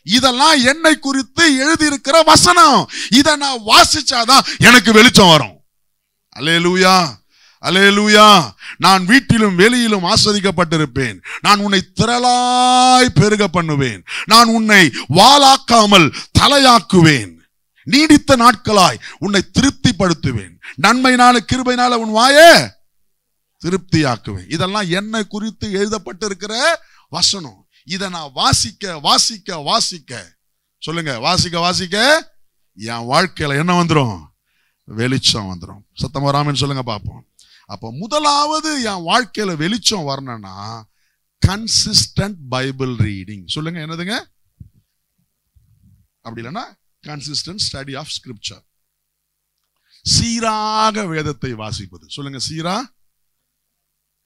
இதெல்லாம் என்னை குறித்து எழுதியிருக்கிற வசனம். இதை நான் வாசிச்சாதான் எனக்கு வெளிச்சம் வரும். அல்லேலூயா, அல்லேலூயா. நான் வீட்டிலும் வெளியிலும் ஆஸ்வதிக்கப்பட்டிருப்பேன். நான் உன்னை திரளாய் பெருக பண்ணுவேன். நான் உன்னை வாளாக்காமல் தலையாக்குவேன். நீடித்த நாட்களாய் உன்னை திருப்திப்படுத்துவேன். நன்மையினால கிருபையினால உன் வாயை திருப்தியாக்குவேன். இதெல்லாம் என்னை குறித்து எழுதப்பட்டிருக்கிற வசனம். இதை நான் வாசிக்க வாசிக்க வாசிக்க, சொல்லுங்க, வாசிக்க வாசிக்க என் வாழ்க்கையில என்ன வந்துடும்? வெளிச்சம் வந்துடும். சத்தமா ராமன் சொல்லுங்க பார்ப்போம். அப்போ முதலாவது என் வாழ்க்கையில வெளிச்சம் வரணும்னா கன்சிஸ்டன்ட் பைபிள் ரீடிங். சொல்லுங்க, என்னதுங்க? அப்படி இல்லைன்னா கன்சிஸ்டன்ட் ஸ்டடி ஆஃப் ஸ்கிரிப்சர். சீராக வேதத்தை வாசிப்பது. சொல்லுங்க, சீரா.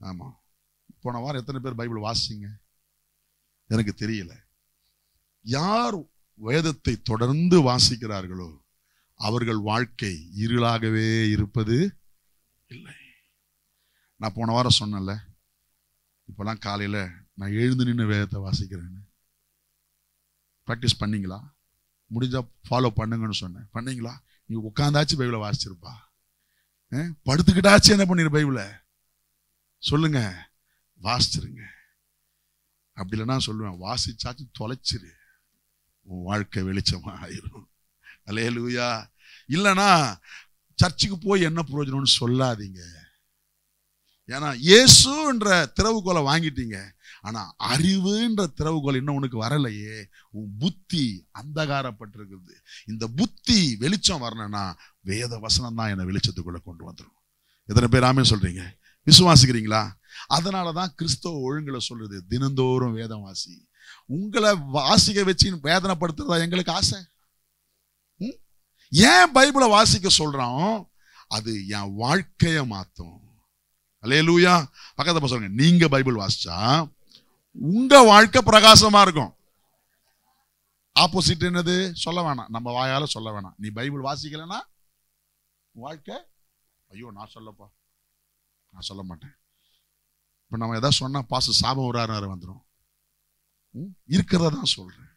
ஆமா, போன வாரம் எத்தனை பேர் பைபிள் வாசிங்க? எனக்கு தெரியல. யார் வேதத்தை தொடர்ந்து வாசிக்கிறார்களோ அவர்கள் வாழ்க்கை இருளாகவே இருப்பது இல்லை. நான் போன வாரம் சொன்னேன்ல, இப்பெல்லாம் காலையில நான் எழுந்து நின்று வேதத்தை வாசிக்கிறேன்னு. ப்ராக்டிஸ் பண்ணீங்களா? முடிஞ்சா ஃபாலோ பண்ணுங்கன்னு சொன்னேன். பண்ணீங்களா? நீ உட்காந்தாச்சு பைபிளை வாசிச்சிருப்பா, படுத்துக்கிட்டாச்சு என்ன பண்ணிரு பைபிளை? சொல்லுங்க, வாசிச்சிருங்க. அப்படி இல்லைன்னா சொல்லுவேன், வாசிச்சாச்சு தொலைச்சிரு, உன் வாழ்க்கை வெளிச்சமா ஆயிரும். அல்லேலூயா. இல்லைன்னா சர்ச்சுக்கு போய் என்ன பிரயோஜனம்னு சொல்லாதீங்க. ஏன்னா இயேசுன்ற திறவுகோலை வாங்கிட்டீங்க, ஆனா அறிவுன்ற திறவுகோல் இன்னும் உனக்கு வரலையே. உன் புத்தி அந்தகாரப்பட்டிருக்குது. இந்த புத்தி வெளிச்சம் வரணும்னா வேத வசனம் தான் என்னை வெளிச்சத்துக்குள்ள கொண்டு வந்துடும். எத்தனை பேர் ஆமென் சொல்றீங்க? விசுவாசிக்கிறீங்களா? அதனாலதான் கிறிஸ்தவ ஒழுங்குல சொல்றது, தினந்தோறும் வேதம் வாசி. உங்களை வாசிக்க வச்சு வேதனைப்படுத்துறதா எங்களுக்கு ஆசை? ஏன் பைபிளை வாசிக்க சொல்றோம்? அது என் வாழ்க்கைய மாத்தும். அல்லேலூயா. பக்கத்துல சொல்லுங்க, நீங்க பைபிள் வாசிச்சா உங்க வாழ்க்கை பிரகாசமா இருக்கும். ஆப்போசிட் என்னது? சொல்ல வேணாம், நம்ம வாயால சொல்ல வேணாம். நீ பைபிள் வாசிக்கலன்னா வாழ்க்கை, ஐயோ நான் சொல்லப்பா, நான் சொல்ல மாட்டேன். இப்ப நம்ம எதாவது சொன்னா பாச சாபம் வராரு வந்துடும். இருக்கிறத தான் சொல்றேன்.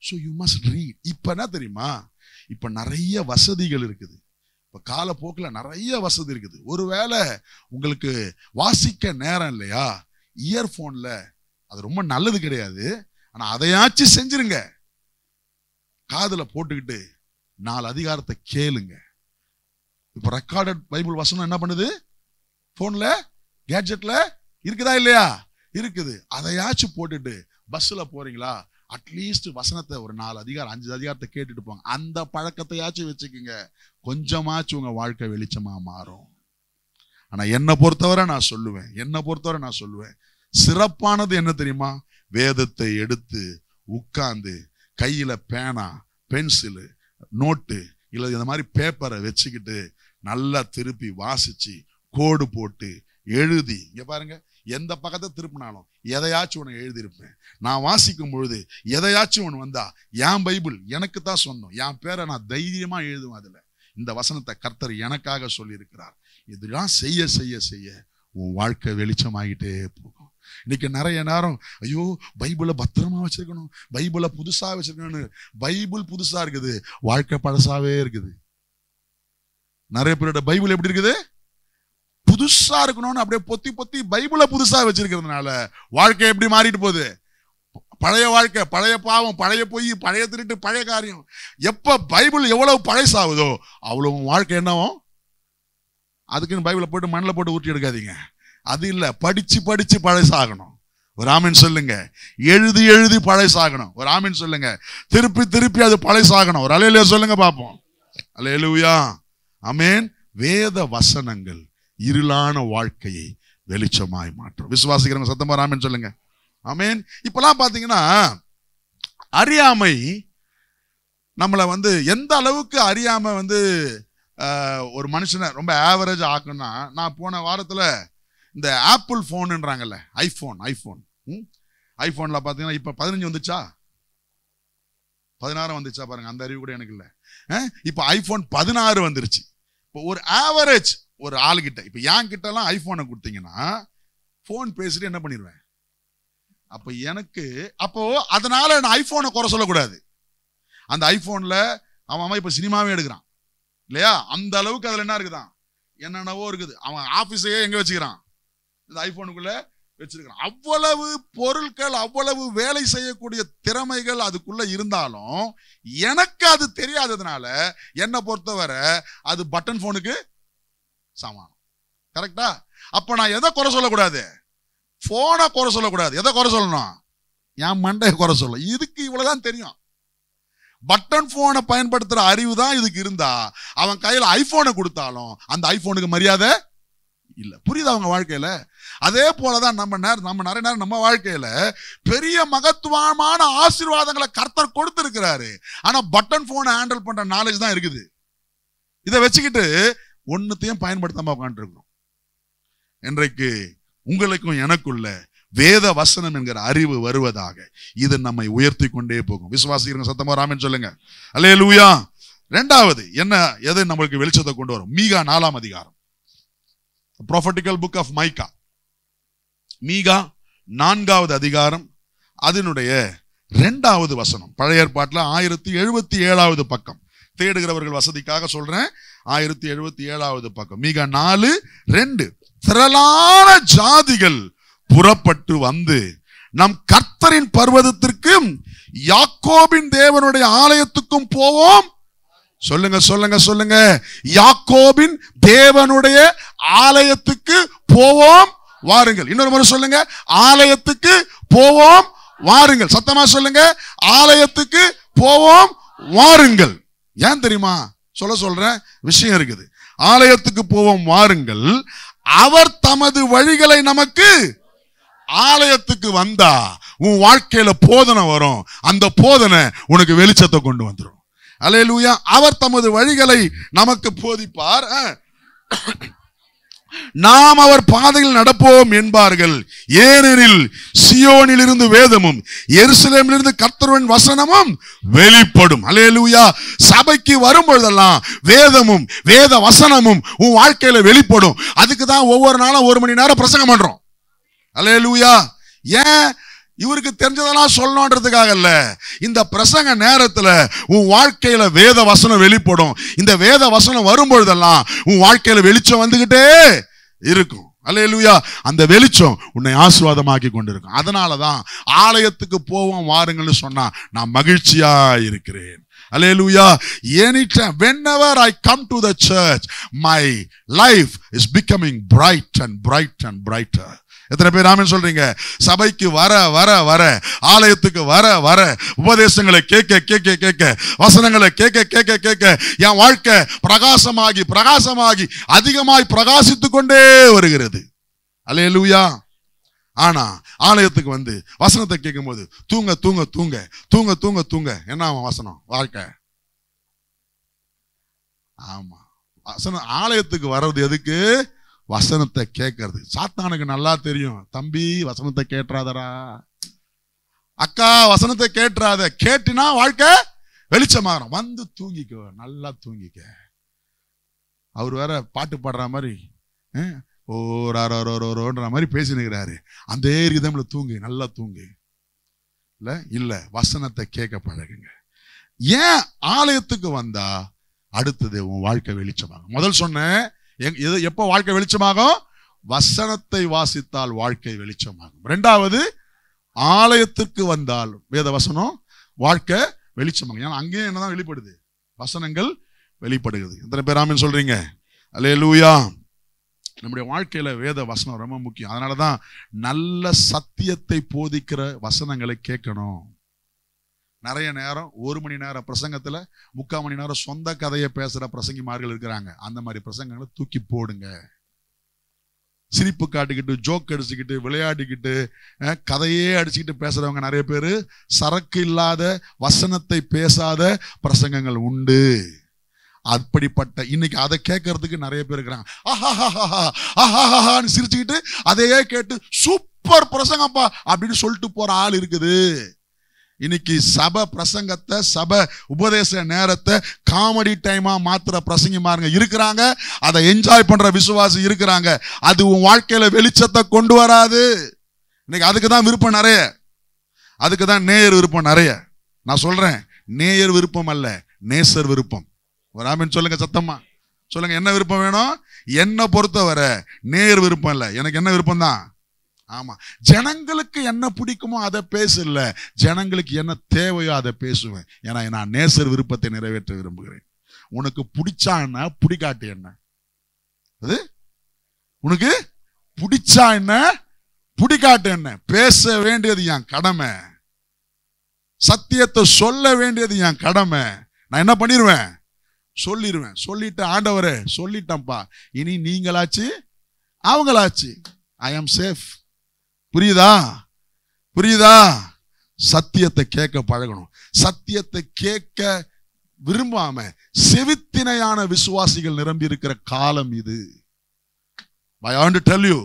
So you must read. இப்ப என்ன தெரியுமா? இப்ப நிறைய வசதிகள் இருக்குது. இப்ப காலப்போக்கில் நிறைய வசதி இருக்குது. ஒருவேளை உங்களுக்கு வாசிக்க நேரம் இல்லையா, இயர்போன்ல, அது ரொம்ப நல்லது கிடையாது, ஆனா அதையாச்சும் செஞ்சிருங்க. காதுல போட்டுக்கிட்டு 4 அதிகாரத்தை கேளுங்க. இப்ப ரெக்கார்டட் பைபிள் வசனம் என்ன பண்ணுது? போன்ல, கேட்ஜெட்ல இருக்குதா இல்லையா? இருக்குது. அதையாச்சும் போட்டுட்டு பஸ்ல போறீங்களா, அட்லீஸ்ட் வசனத்தை ஒரு 4 அதிகாரம் 5 அதிகாரத்தை கேட்டுட்டு போங்க. அந்த பழக்கத்தையாச்சும் வச்சுக்கோங்க. கொஞ்சமாச்சும் உங்க வாழ்க்கை வெளிச்சமா மாறும். ஆனா என்னை பொறுத்தவரை நான் சொல்லுவேன், சிறப்பானது என்ன தெரியுமா? வேதத்தை எடுத்து உட்கார்ந்து கையில பேனா, பென்சிலு, நோட்டு இல்ல இந்த மாதிரி பேப்பரை வச்சுக்கிட்டு நல்லா திருப்பி வாசிச்சு கோடு போட்டு எழுதி, இங்க பாருங்க, எந்த பக்கத்தை திருப்பினாலும் எதையாச்சும் ஒன்று எழுதியிருப்பேன். நான் வாசிக்கும் பொழுது எதையாச்சும் ஒன்று வந்தா என் பைபிள் எனக்கு தான் சொந்தம், என் பேரை நான் தைரியமா எழுதுவேன். அதுல இந்த வசனத்தை கர்த்தர் எனக்காக சொல்லி இருக்கிறார். இதெல்லாம் செய்ய செய்ய செய்ய உன் வாழ்க்கை வெளிச்சமாகிட்டே போகும். இன்னைக்கு நிறைய நேரம், ஐயோ பைபிளை பத்திரமா வச்சிருக்கணும், பைபிளை புதுசா வச்சிருக்கணும்னு. பைபிள் புதுசா இருக்குது, வாழ்க்கை பழசாவே இருக்குது. நிறைய பேரோட பைபிள் எப்படி இருக்குது? புதுசா இருக்கணும்னு அப்படியே பொத்தி பொத்தி பைபிளை புதுசா வச்சிருக்கிறதுனால வாழ்க்கை எப்படி மாறிட்டு போகுது? பழைய வாழ்க்கை, பழைய பாவம், பழைய பொய், பழைய திருட்டு, பழைய காரியம். எப்ப பைபிள் எவ்வளவு பழசாகுதோ அவ்வளவு வாழ்க்கை என்னவும். அதுக்குன்னு பைபிளை போட்டு மண்ணில் போட்டு ஊற்றி எடுக்காதீங்க. அது இல்ல, படிச்சு படிச்சு பழசாகணும். ஒரு ஆமீன் சொல்லுங்க. எழுதி எழுதி பழசாகணும். ஒரு ஆமீன் சொல்லுங்க. திருப்பி திருப்பி அது பழசாகணும். ஒரு அல்லேலூயா சொல்லுங்க பாப்போம். அல்லேலூயா, ஆமென். வேத வசனங்கள் இருளான வாழ்க்கையை வெளிச்சமாய் மாற்றும். விசுவாசிக்கிறவங்க சத்தமா ஆமென் சொல்லுங்க. ஆமென். இப்பெல்லாம் பாத்தீங்கன்னா அறியாமை நம்மளை எந்த அளவுக்கு அறியாம ஒரு மனுஷனை ரொம்ப ஆவரேஜ் ஆக்குன்னா, நான் போன வாரத்துல இந்த ஆப்பிள் போன்ன்றாங்கல்ல, ஐபோன்ல பாத்தீங்கன்னா இப்ப 15 வந்துச்சா 16 வந்துச்சா பாருங்க. அந்த அறிவு கூட எனக்கு இல்ல. இப்ப ஐபோன் 16 வந்துருச்சு. இப்போ ஒரு ஆவரேஜ் ஒரு ஆளுகிட்ட, இப்ப என் கிட்ட எல்லாம் ஐபோனை கொடுத்தீங்கன்னா போன் பேசிட்டு என்ன பண்ணிடுவேன்? அப்போ அதனால நான் ஐபோனை குறை சொல்லக்கூடாது. அந்த ஐபோன்ல அவன் இப்ப சினிமாவே எடுக்கிறான் இல்லையா? அந்த அளவுக்கு அதுல என்ன இருக்குதான், என்னென்னவோ இருக்குது. அவன் ஆபீஸையே எங்க வச்சுக்கிறான்? இந்த ஐபோனுக்குள்ள வச்சிருக்கிறான். அவ்வளவு பொருட்கள், அவ்வளவு வேலை செய்யக்கூடிய திறமைகள் அதுக்குள்ள இருந்தாலும் எனக்கு அது தெரியாததுனால என்னை பொறுத்தவரை அது பட்டன் போனுக்கு சமானம். கரெக்டா? அப்ப நான் எதை குறை சொல்லக்கூடாது? போனை குறை சொல்லக்கூடாது. எதை குறை சொல்லணும்? என் மண்டைய குறை சொல்ல, இதுக்கு இவ்வளவுதான் தெரியும். பட்டன் போனை பயன்படுத்துற அறிவு தான் இதுக்கு இருந்தா அவன் கையில ஐபோனை கொடுத்தாலும் அந்த ஐபோனுக்கு மரியாதை இல்ல. புரியுதா அவங்க வாழ்க்கையில? அதே போலதான் நம்ம நிறைய நேரம் நம்ம வாழ்க்கையில பெரிய மகத்துவமான ஆசீர்வாதங்களை கர்த்தர் கொடுத்திருக்கிறாரு. ஆனா பட்டன் போனை ஹேண்டில் பண்ற நாலேஜ் தான் இருக்குது. இதை வச்சுக்கிட்டு ஒன்னுத்தையும் பயன்படுத்தாம உட்காந்துட்டு இருக்கோம். இன்றைக்கு உங்களுக்கும் எனக்குள்ள வேத வசனம் என்கிற அறிவு வருவதாக இது நம்மை உயர்த்தி கொண்டே போகும். விசுவாசிக்கிறவங்க சத்தமா ஆமென் சொல்லுங்க. அல்லேலூயா. இரண்டாவது என்ன, எது நம்மளுக்கு வெளிச்சத்தை கொண்டு வரும்? மீகா 4ஆம் அதிகாரம், ப்ராஃபட்டிக்கல் புக் ஆஃப் மைக்கா. மீகா 4வது அதிகாரம், அதனுடைய 2வது வசனம். பழைய ஏற்பாட்டில் 1077வது பக்கம். தேடுகிறவர்கள் வசதிக்காக சொல்றேன், 1077வது பக்கம். மீகா 4:2. திரளான ஜாதிகள் புறப்பட்டு வந்து நம் கர்த்தரின் பர்வதத்திற்கும் யாக்கோபின் தேவனுடைய ஆலயத்துக்கும் போவோம். சொல்லுங்க சொல்லுங்க சொல்லுங்க. யாக்கோபின் தேவனுடைய ஆலயத்துக்கு போவோம் வாருங்கள். இன்னொரு முறை சொல்லுங்க, ஆலயத்துக்கு போவோம் வாருங்கள். சத்தமா சொல்லுங்க, ஆலயத்துக்கு போவோம் வாருங்கள். ஏன் தெரியுமா சொல்றேன்? விஷயம் இருக்குது. ஆலயத்துக்கு போவோம் வாருங்கள், அவர் தமது வழிகளை நமக்கு. ஆலயத்துக்கு வந்தா உன் வாழ்க்கையில போதனை வரும். அந்த போதனை உனக்கு வெளிச்சத்தை கொண்டு வந்துடும். அல்லேலூயா. அவர் தமது வழிகளை நமக்கு போதிப்பார், நாம் அவர் பாதையில் நடப்போம் என்பார்கள். ஏனெனில் சியோனில் இருந்து வேதமும் எருசலேமில் இருந்து கர்த்தரின் வசனமும் வெளிப்படும். அல்லேலூயா. சபைக்கு வரும்பொழுதெல்லாம் வேதமும் வேத வசனமும் உன் வாழ்க்கையில வெளிப்படும். அதுக்கு தான் ஒவ்வொரு நாளும் 1 மணி நேரம் பிரசங்கம் பண்றோம். அல்லேலூயா. ஏன்? இவருக்கு தெரிஞ்சதெல்லாம் சொல்லணும்ன்றதுக்காக இல்ல. இந்த பிரசங்க நேரத்துல உன் வாழ்க்கையில வேத வசனம் வெளிப்படும். இந்த வேத வசனம் வரும்பொழுதெல்லாம் உன் வாழ்க்கையில வெளிச்சம் வந்துகிட்டே இருக்கும். அல்லேலூயா. அந்த வெளிச்சம் உன்னை ஆசீர்வாதமாக்கி கொண்டிருக்கும். அதனாலதான் ஆலயத்துக்கு போவோம் வாருங்கள்னு சொன்னா நான் மகிழ்ச்சியா இருக்கிறேன். Hallelujah. Anytime, whenever I come to the church, my life is becoming bright and bright and brighter. எத்தனை பேர் ஆமென் சொல்றீங்க? சபைக்கு வர வர வர, ஆலயத்துக்கு வர வர, உபதேசங்களை கேட்க கேட்க கேட்க, வசனங்களை கேட்க கேட்க கேட்க என் வாழ்க்கை பிரகாசமாகி பிரகாசமாகி அதிகமாய் பிரகாசித்துக் கொண்டே வருகிறது. அல்லேலூயா. ஆனா ஆலயத்துக்கு வந்து வசனத்தை கேட்கும் போது தூங்க தூங்க தூங்க தூங்க தூங்க தூங்க என்ன ஆகும்? வசனம் வாழ்க்கை. ஆமா, வசனம். ஆலயத்துக்கு வர்றது எதுக்கு? வசனத்தை கேட்கறது. சாத்தானுக்கு நல்லா தெரியும், தம்பி வசனத்தை கேட்டுறாதடா, அக்கா வசனத்தை கேட்டுறாத, கேட்டினா வாழ்க்கை வெளிச்சமாகணும். வந்து தூங்கிக்கோ, நல்லா தூங்கிக்க. அவர் வேற பாட்டு பாடுற மாதிரி ஓன்ற மாதிரி பேசினுக்கிறாரு. அந்த ரிதம்ல தூங்கு, நல்லா தூங்கு. இல்ல வசனத்தை கேட்க பழகுங்க. ஏன்? ஆலயத்துக்கு வந்தா அடுத்தது உன் வாழ்க்கை வெளிச்சமாகும். முதல் சொன்னேன், எப்போ வாழ்க்கை வெளிச்சமாகும்? வசனத்தை வாசித்தால் வாழ்க்கை வெளிச்சமாகும். 2வது, ஆலயத்திற்கு வந்தால் வேத வசனம் வாழ்க்கை வெளிச்சமாகும். ஏன்னா அங்கேயும் என்னதான் வெளிப்படுது? வசனங்கள் வெளிப்படுகிறது. எத்தனை பேர் ஆமென் சொல்றீங்க? அல்லேலூயா. நம்முடைய வாழ்க்கையில வேத வசனம் ரொம்ப முக்கியம். அதனாலதான் நல்ல சத்தியத்தை போதிக்கிற வசனங்களை கேட்கணும். நிறைய நேரம் 1 மணி நேரம் பிரசங்கத்துல 3/4 மணி நேரம் சொந்த கதையை பேசுற பிரசங்கிமார்கள் இருக்கிறாங்க. அந்த மாதிரி பிரசங்கங்களை தூக்கி போடுங்க. சிரிப்பு காட்டிக்கிட்டு, ஜோக் அடிச்சுக்கிட்டு, விளையாடிக்கிட்டு, கதையே அடிச்சுக்கிட்டு பேசுறவங்க நிறைய பேரு. சரக்கு இல்லாத வசனத்தை பேசாத பிரசங்கங்கள் உண்டு. அப்படிப்பட்ட இன்னைக்கு அதை கேட்கறதுக்கு நிறைய பேர் இருக்கிறாங்க. ஆஹாஹான்னு சிரிச்சுக்கிட்டு அதையே கேட்டு சூப்பர் பிரசங்கப்பா அப்படின்னு சொல்லிட்டு போற ஆள் இருக்குது. இன்னைக்கு சபை பிரசங்கத்தை, சபை உபதேச நேரத்தை காமெடி டைமா மாத்துற பிரசங்கிமாருங்க இருக்கிறாங்க. அதை என்ஜாய் பண்ற விசுவாசி இருக்கிறாங்க. அது உன் வாழ்க்கையில வெளிச்சத்தை கொண்டு வராது. இன்னைக்கு அதுக்கு தான் விருப்பம் நிறைய, அதுக்கு தான் நேயர் விருப்பம் நிறைய. நான் சொல்றேன், நேயர் விருப்பம் அல்ல, நேசர் விருப்பம். ஒரு ஆமென் சொல்லுங்க, சத்தமா சொல்லுங்க. என்ன விருப்பம் வேணும்? என்ன பொறுத்தவரை நேயர் விருப்பம் இல்ல, எனக்கு என்ன விருப்பம் தான். ஆமா, ஜனங்களுக்கு என்ன பிடிக்குமோ அதை பேசல, ஜனங்களுக்கு என்ன தேவையோ அதை பேசுவேன். ஏன்னா நான் நேசர் விருப்பத்தை நிறைவேற்ற விரும்புகிறேன். உனக்கு பிடிச்சா என்ன, பிடிக்காட்டு என்ன? அது உனக்கு பிடிச்சா என்ன, பிடிக்காட்டு என்ன? பேச வேண்டியது என் கடமை. சத்தியத்தை சொல்ல வேண்டியது என் கடமை. நான் என்ன பண்ணிடுவேன்? சொல்லிடுவேன். சொல்லிட்டு, ஆண்டவரே சொல்லிட்டேன்ப்பா, இனி நீங்களாச்சு அவங்களாச்சு, ஐ ஆம் சேஃப். புரியுதா? புரியுதா? சத்தியத்தை கேட்க பழகணும். சத்தியத்தை கேட்க விரும்பாம செவித்தினையான விசுவாசிகள் நிரம்பி இருக்கிற காலம் இது. I want to tell you,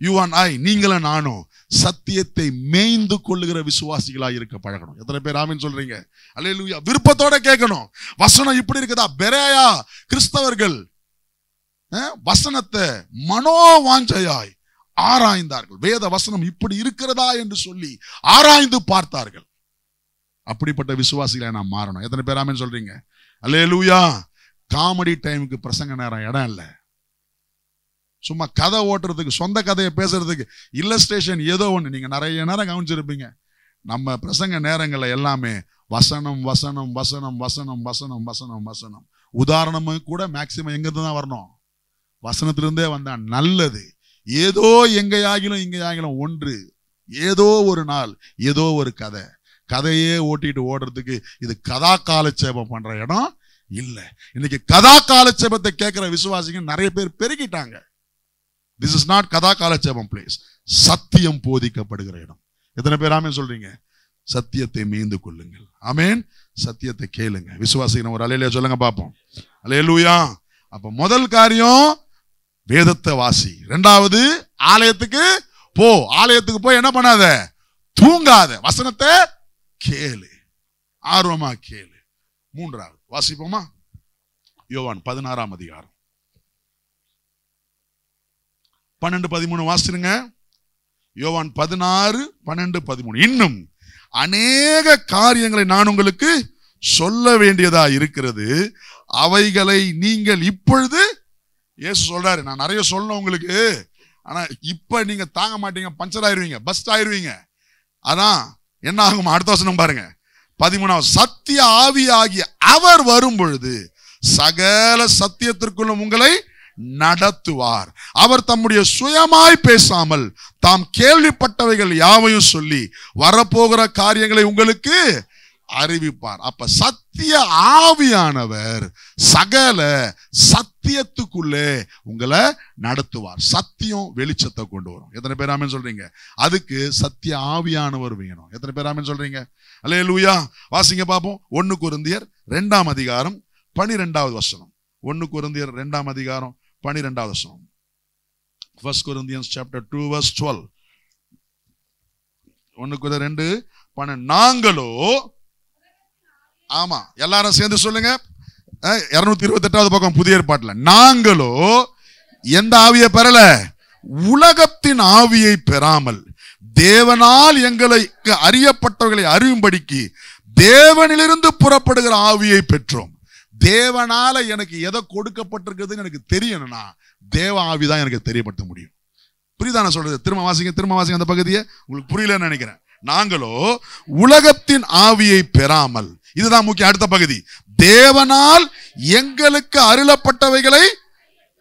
you and I, நீங்களும் நானும் சத்தியத்தை மேய்ந்து கொள்ளுகிற விசுவாசிகளாக இருக்க பழகணும். எத்தனை பேர் ஆமென் சொல்றீங்க? அல்லேலூயா. விருப்பத்தோட கேட்கணும். வசனம் இப்படி இருக்குதா? பெரேயா கிறிஸ்தவர்கள் வசனத்தை மனோவாஞ்சையாய் ஆராய்ந்தார்கள். வேத வசனம் இப்படி இருக்கிறதா என்று சொல்லி ஆராய்ந்து பார்த்தார்கள். அப்படிப்பட்ட விசுவாசிகளை நாம் மாறணும். எத்தனை பேர் ஆமென் சொல்றீங்க? அல்லேலூயா. காமெடி டைமுக்கு பிரசங்க நேரம் இடம் இல்லை. சும்மா கதை ஓட்டுறதுக்கு, சொந்த கதையை பேசுறதுக்கு, இல்லஸ்ட்ரேஷன் ஏதோ ஒன்று. நீங்க நிறைய நேரம் கவனிச்சிருப்பீங்க, நம்ம பிரசங்க நேரங்களில் எல்லாமே வசனம் வசனம் வசனம் வசனம் வசனம் வசனம் வசனம். உதாரணமும் கூட மேக்சிமம் எங்கிருந்து தான் வரணும்? வசனத்திலிருந்தே வந்தா நல்லது. ஏதோ எங்கேயாகிலும் இங்கேயாகிலும் ஒன்று, ஏதோ ஒரு நாள், ஏதோ ஒரு கதை, கதையே ஓட்டிட்டு ஓடுறதுக்கு இது கதா காலட்சேபம் பண்ற இடம் இல்லை. இன்னைக்கு கதா காலட்சேபத்தை கேட்கிற விசுவாசிங்க நிறைய பேர் பெருகிட்டாங்க. This is not கதா காலட்சேபம் பிளேஸ். சத்தியம் போதிக்கப்படுகிற இடம். எத்தனை பேர் ஆமென் சொல்றீங்க? சத்தியத்தை மீந்து கொள்ளுங்கள். ஆமென். சத்தியத்தை கேளுங்க. விசுவாசிங்க ஒரு அல்லேலூயா சொல்லுங்க பாப்போம். அல்லேலூயா. அப்ப முதல் காரியம் வேதத்தை வாசி. இரண்டாவது ஆலயத்துக்கு போ. ஆலயத்துக்கு போய் என்ன பண்ணாத? தூங்காத. வசனத்தை கேளு, ஆர்வமா கேளு. மூன்றாவது வாசிப்போமா? யோவான் 16ஆம் அதிகாரம் 12-13 வாசிருங்க. யோவான் 16:12-13. இன்னும் அநேக காரியங்களை நான் உங்களுக்கு சொல்ல வேண்டியதா இருக்கிறது, அவைகளை நீங்கள் இப்பொழுது. இயேசு சொல்றாரு, நான் நிறைய சொல்லணும் உங்களுக்கு, ஆனா இப்ப நீங்க தாங்க மாட்டீங்க, பஞ்சர் ஆயிருவீங்க, பஸ்ட் ஆயிருவீங்க. அதான் என்ன ஆகும்? அடுத்த வசனம் பாருங்க, 13. சத்திய ஆவியாகிய அவர் வரும் பொழுது சகல சத்தியத்திற்குள்ளும் உங்களை நடத்துவார். அவர் தம்முடைய சுயமாய் பேசாமல் தாம் கேள்விப்பட்டவைகள் யாவையும் சொல்லி வரப்போகிற காரியங்களை உங்களுக்கு அறிவிப்பார். அப்ப சத்திய ஆவியானவர் சகல சத்தியத்துக்குள்ளே உங்களை நடத்துவார். சத்தியம் வெளிச்சத்தை கொண்டு வரும். எத்தனை பேர் ஆமென் சொல்றீங்க? அதுக்கு சத்திய ஆவியானவர் வேணும். எத்தனை பேர் ஆமென் சொல்றீங்க? அல்லேலூயா. வாசிங்க பாப்போம். 1 கொரிந்தியர் 2ஆம் அதிகாரம் 12வது வசனம். 1 கொரிந்தியர் 2ஆம் அதிகாரம் 12வது வசனம். 1 Corinthians chapter 2 verse 12. 1 கொரிந்தியர் 2:12. நாங்களோ, ஆமா எல்லாரும் சேர்ந்து சொல்லுங்க, 228வது பக்கம் புதிய ஏற்பாட்டுல, நாங்களோ எந்த ஆவியை பெறல? உலகத்தின் ஆவியை பெறாமல் தேவனால் எங்களுக்கு அறியப்பட்டவர்களை அறியும்படிக்கு தேவனிலிருந்து புறப்படுகிற ஆவியை பெற்றோம். தேவனால எனக்கு எதை கொடுக்கப்பட்டிருக்குதுன்னு எனக்கு தெரியணும்னா தேவ ஆவிதான் எனக்கு தெரியப்படுத்த முடியும். புரியுதா நான் சொல்றது? திரும்ப வாசிங்க அந்த பகுதியை. உங்களுக்கு புரியலன்னு நினைக்கிறேன். நாங்களோ உலகத்தின் ஆவியை பெறாமல், இதுதான் முக்கியம். அடுத்த பகுதி, தேவனால் எங்களுக்கு அருளப்பட்டவைகளை.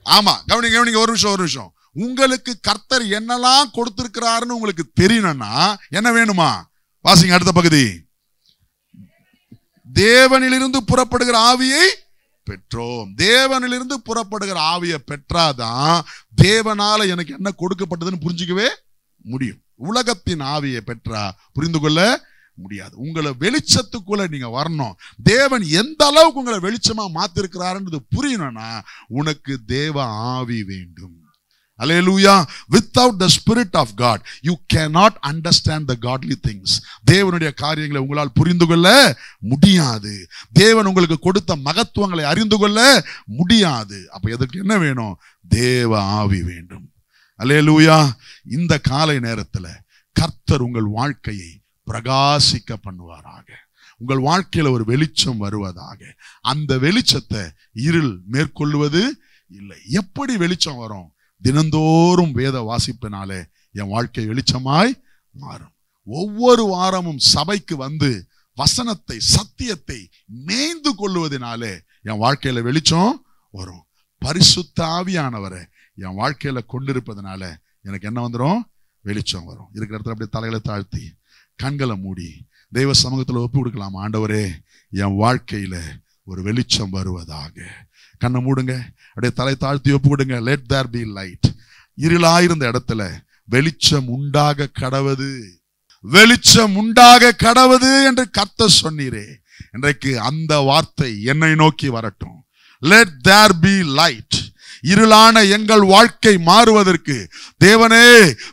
ஆமா, கவனிங்க ஒரு நிமிஷம். உங்களுக்கு கர்த்தர் என்னெல்லாம் கொடுத்திருக்கிறாருன்னு உங்களுக்கு தெரியணும்னா என்ன வேணுமா? வாசிங்க அடுத்த பகுதி. தேவனிலிருந்து புறப்படுகிற ஆவியை பெற்றோம். தேவனிலிருந்து புறப்படுகிற ஆவியை பெற்றாதான் தேவனால எனக்கு என்ன கொடுக்கப்பட்டதுன்னு புரிஞ்சுக்கவே முடியும். உலகத்தின் ஆவியை பெற்றா புரிந்து கொள்ள முடியாது. உங்களை வெளிச்சத்துக்குள்ள நீங்க வரணும். தேவன் எந்த அளவுக்கு உங்களை வெளிச்சமா மாத்திருக்கிறாருன்றது புரியணும்னா உனக்கு தேவ ஆவி வேண்டும். Hallelujah. Without the spirit of God you cannot understand the godly things. தேவனுடைய காரியங்களை உங்களால் புரிந்து கொள்ள முடியாது. தேவன் உங்களுக்கு கொடுத்த மகத்துவங்களை அறிந்து கொள்ள முடியாது. அப்ப எதற்கு என்ன வேணும்? தேவ ஆவி வேண்டும். அல்லேலூயா. இந்த காலை நேரத்துல கர்த்தர் உங்கள் வாழ்க்கையை பிரகாசிக்க பண்ணுவாராக. உங்கள் வாழ்க்கையில ஒரு வெளிச்சம் வருவதாக. அந்த வெளிச்சத்தை இருள் மேற்கொள்வது இல்லை. எப்படி வெளிச்சம் வரும்? தினந்தோறும் வேத வாசிப்பினாலே என் வாழ்க்கை வெளிச்சமாய் மாறும். ஒவ்வொரு வாரமும் சபைக்கு வந்து வசனத்தை சத்தியத்தை மேய்ந்து கொள்வதனாலே என் வாழ்க்கையில வெளிச்சம் வரும். பரிசுத்த ஆவியானவரை என் வாழ்க்கையில கொண்டிருப்பதனால எனக்கு என்ன வந்துடும்? வெளிச்சம் வரும். இருக்கிற இடத்துல அப்படியே தலைகளை தாழ்த்தி கண்களை மூடி தெய்வ சமூகத்தில் ஒப்பு கொடுக்கலாம். ஆண்டவரே, என் வாழ்க்கையில ஒரு வெளிச்சம் வருவதாக. கண்ணை மூடுங்க, அப்படியே தலை தாழ்த்தி ஒப்பு கொடுங்க. Let there be light. இருளாயிருந்த இடத்துல வெளிச்சம் உண்டாக கடவது, வெளிச்சம் உண்டாக கடவது என்று கர்த்தர் சொன்னீரே. இன்றைக்கு அந்த வார்த்தை என்னை நோக்கி வரட்டும். Let there be light. இருளான எங்கள் வாழ்க்கை மாறுவதற்கு தேவனே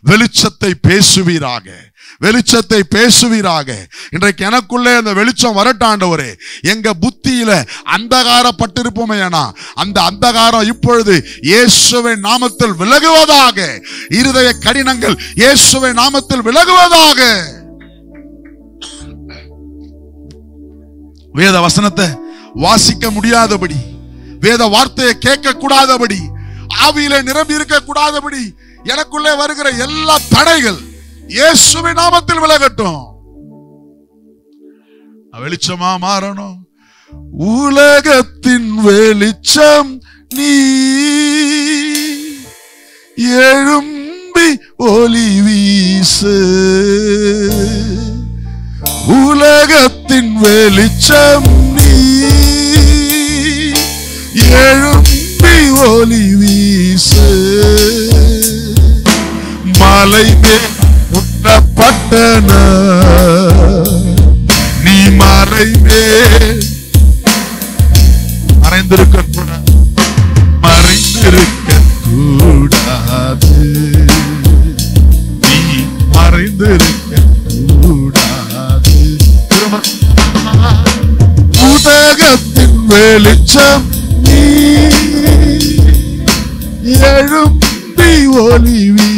வெளிச்சத்தை பேசுவீராக, வெளிச்சத்தை பேசுவீராக. இன்றைக்கு எனக்குள்ளே அந்த வெளிச்சம் வரட்டாண்டவரே. எங்க புத்தியில அந்தகாரப்பட்டிருப்போமே, அந்த அந்தகாரம் இப்பொழுது இயேசுவின் நாமத்தில் விலகுவதாக. இருதய கடினங்கள் இயேசுவின் நாமத்தில் விலகுவதாக. வேத வசனத்தை வாசிக்க முடியாதபடி, வேத வார்த்தையை கேட்க கூடாதபடி, ஆவியில நிரம்பி இருக்க கூடாதபடி எனக்குள்ளே வருகிற எல்லா தடைகள் இயேசுவின் நாமத்தில் விலகட்டும். வெளிச்சமா மாறணும். உலகத்தின் வெளிச்சம் நீ, எழும்பி ஒளி வீசு. உலகத்தின் வெளிச்சம் நீ, எழும்பி ஒளி வீசு. மலை மேல் முட்டப்பட்டன நீ மலை மேல் மறைந்திருக்க கூடாது, நீ மறைந்திருக்க கூடாது. உலகத்தின் வெளிச்சம் நீ, எழும்பி ஒளி வீசு.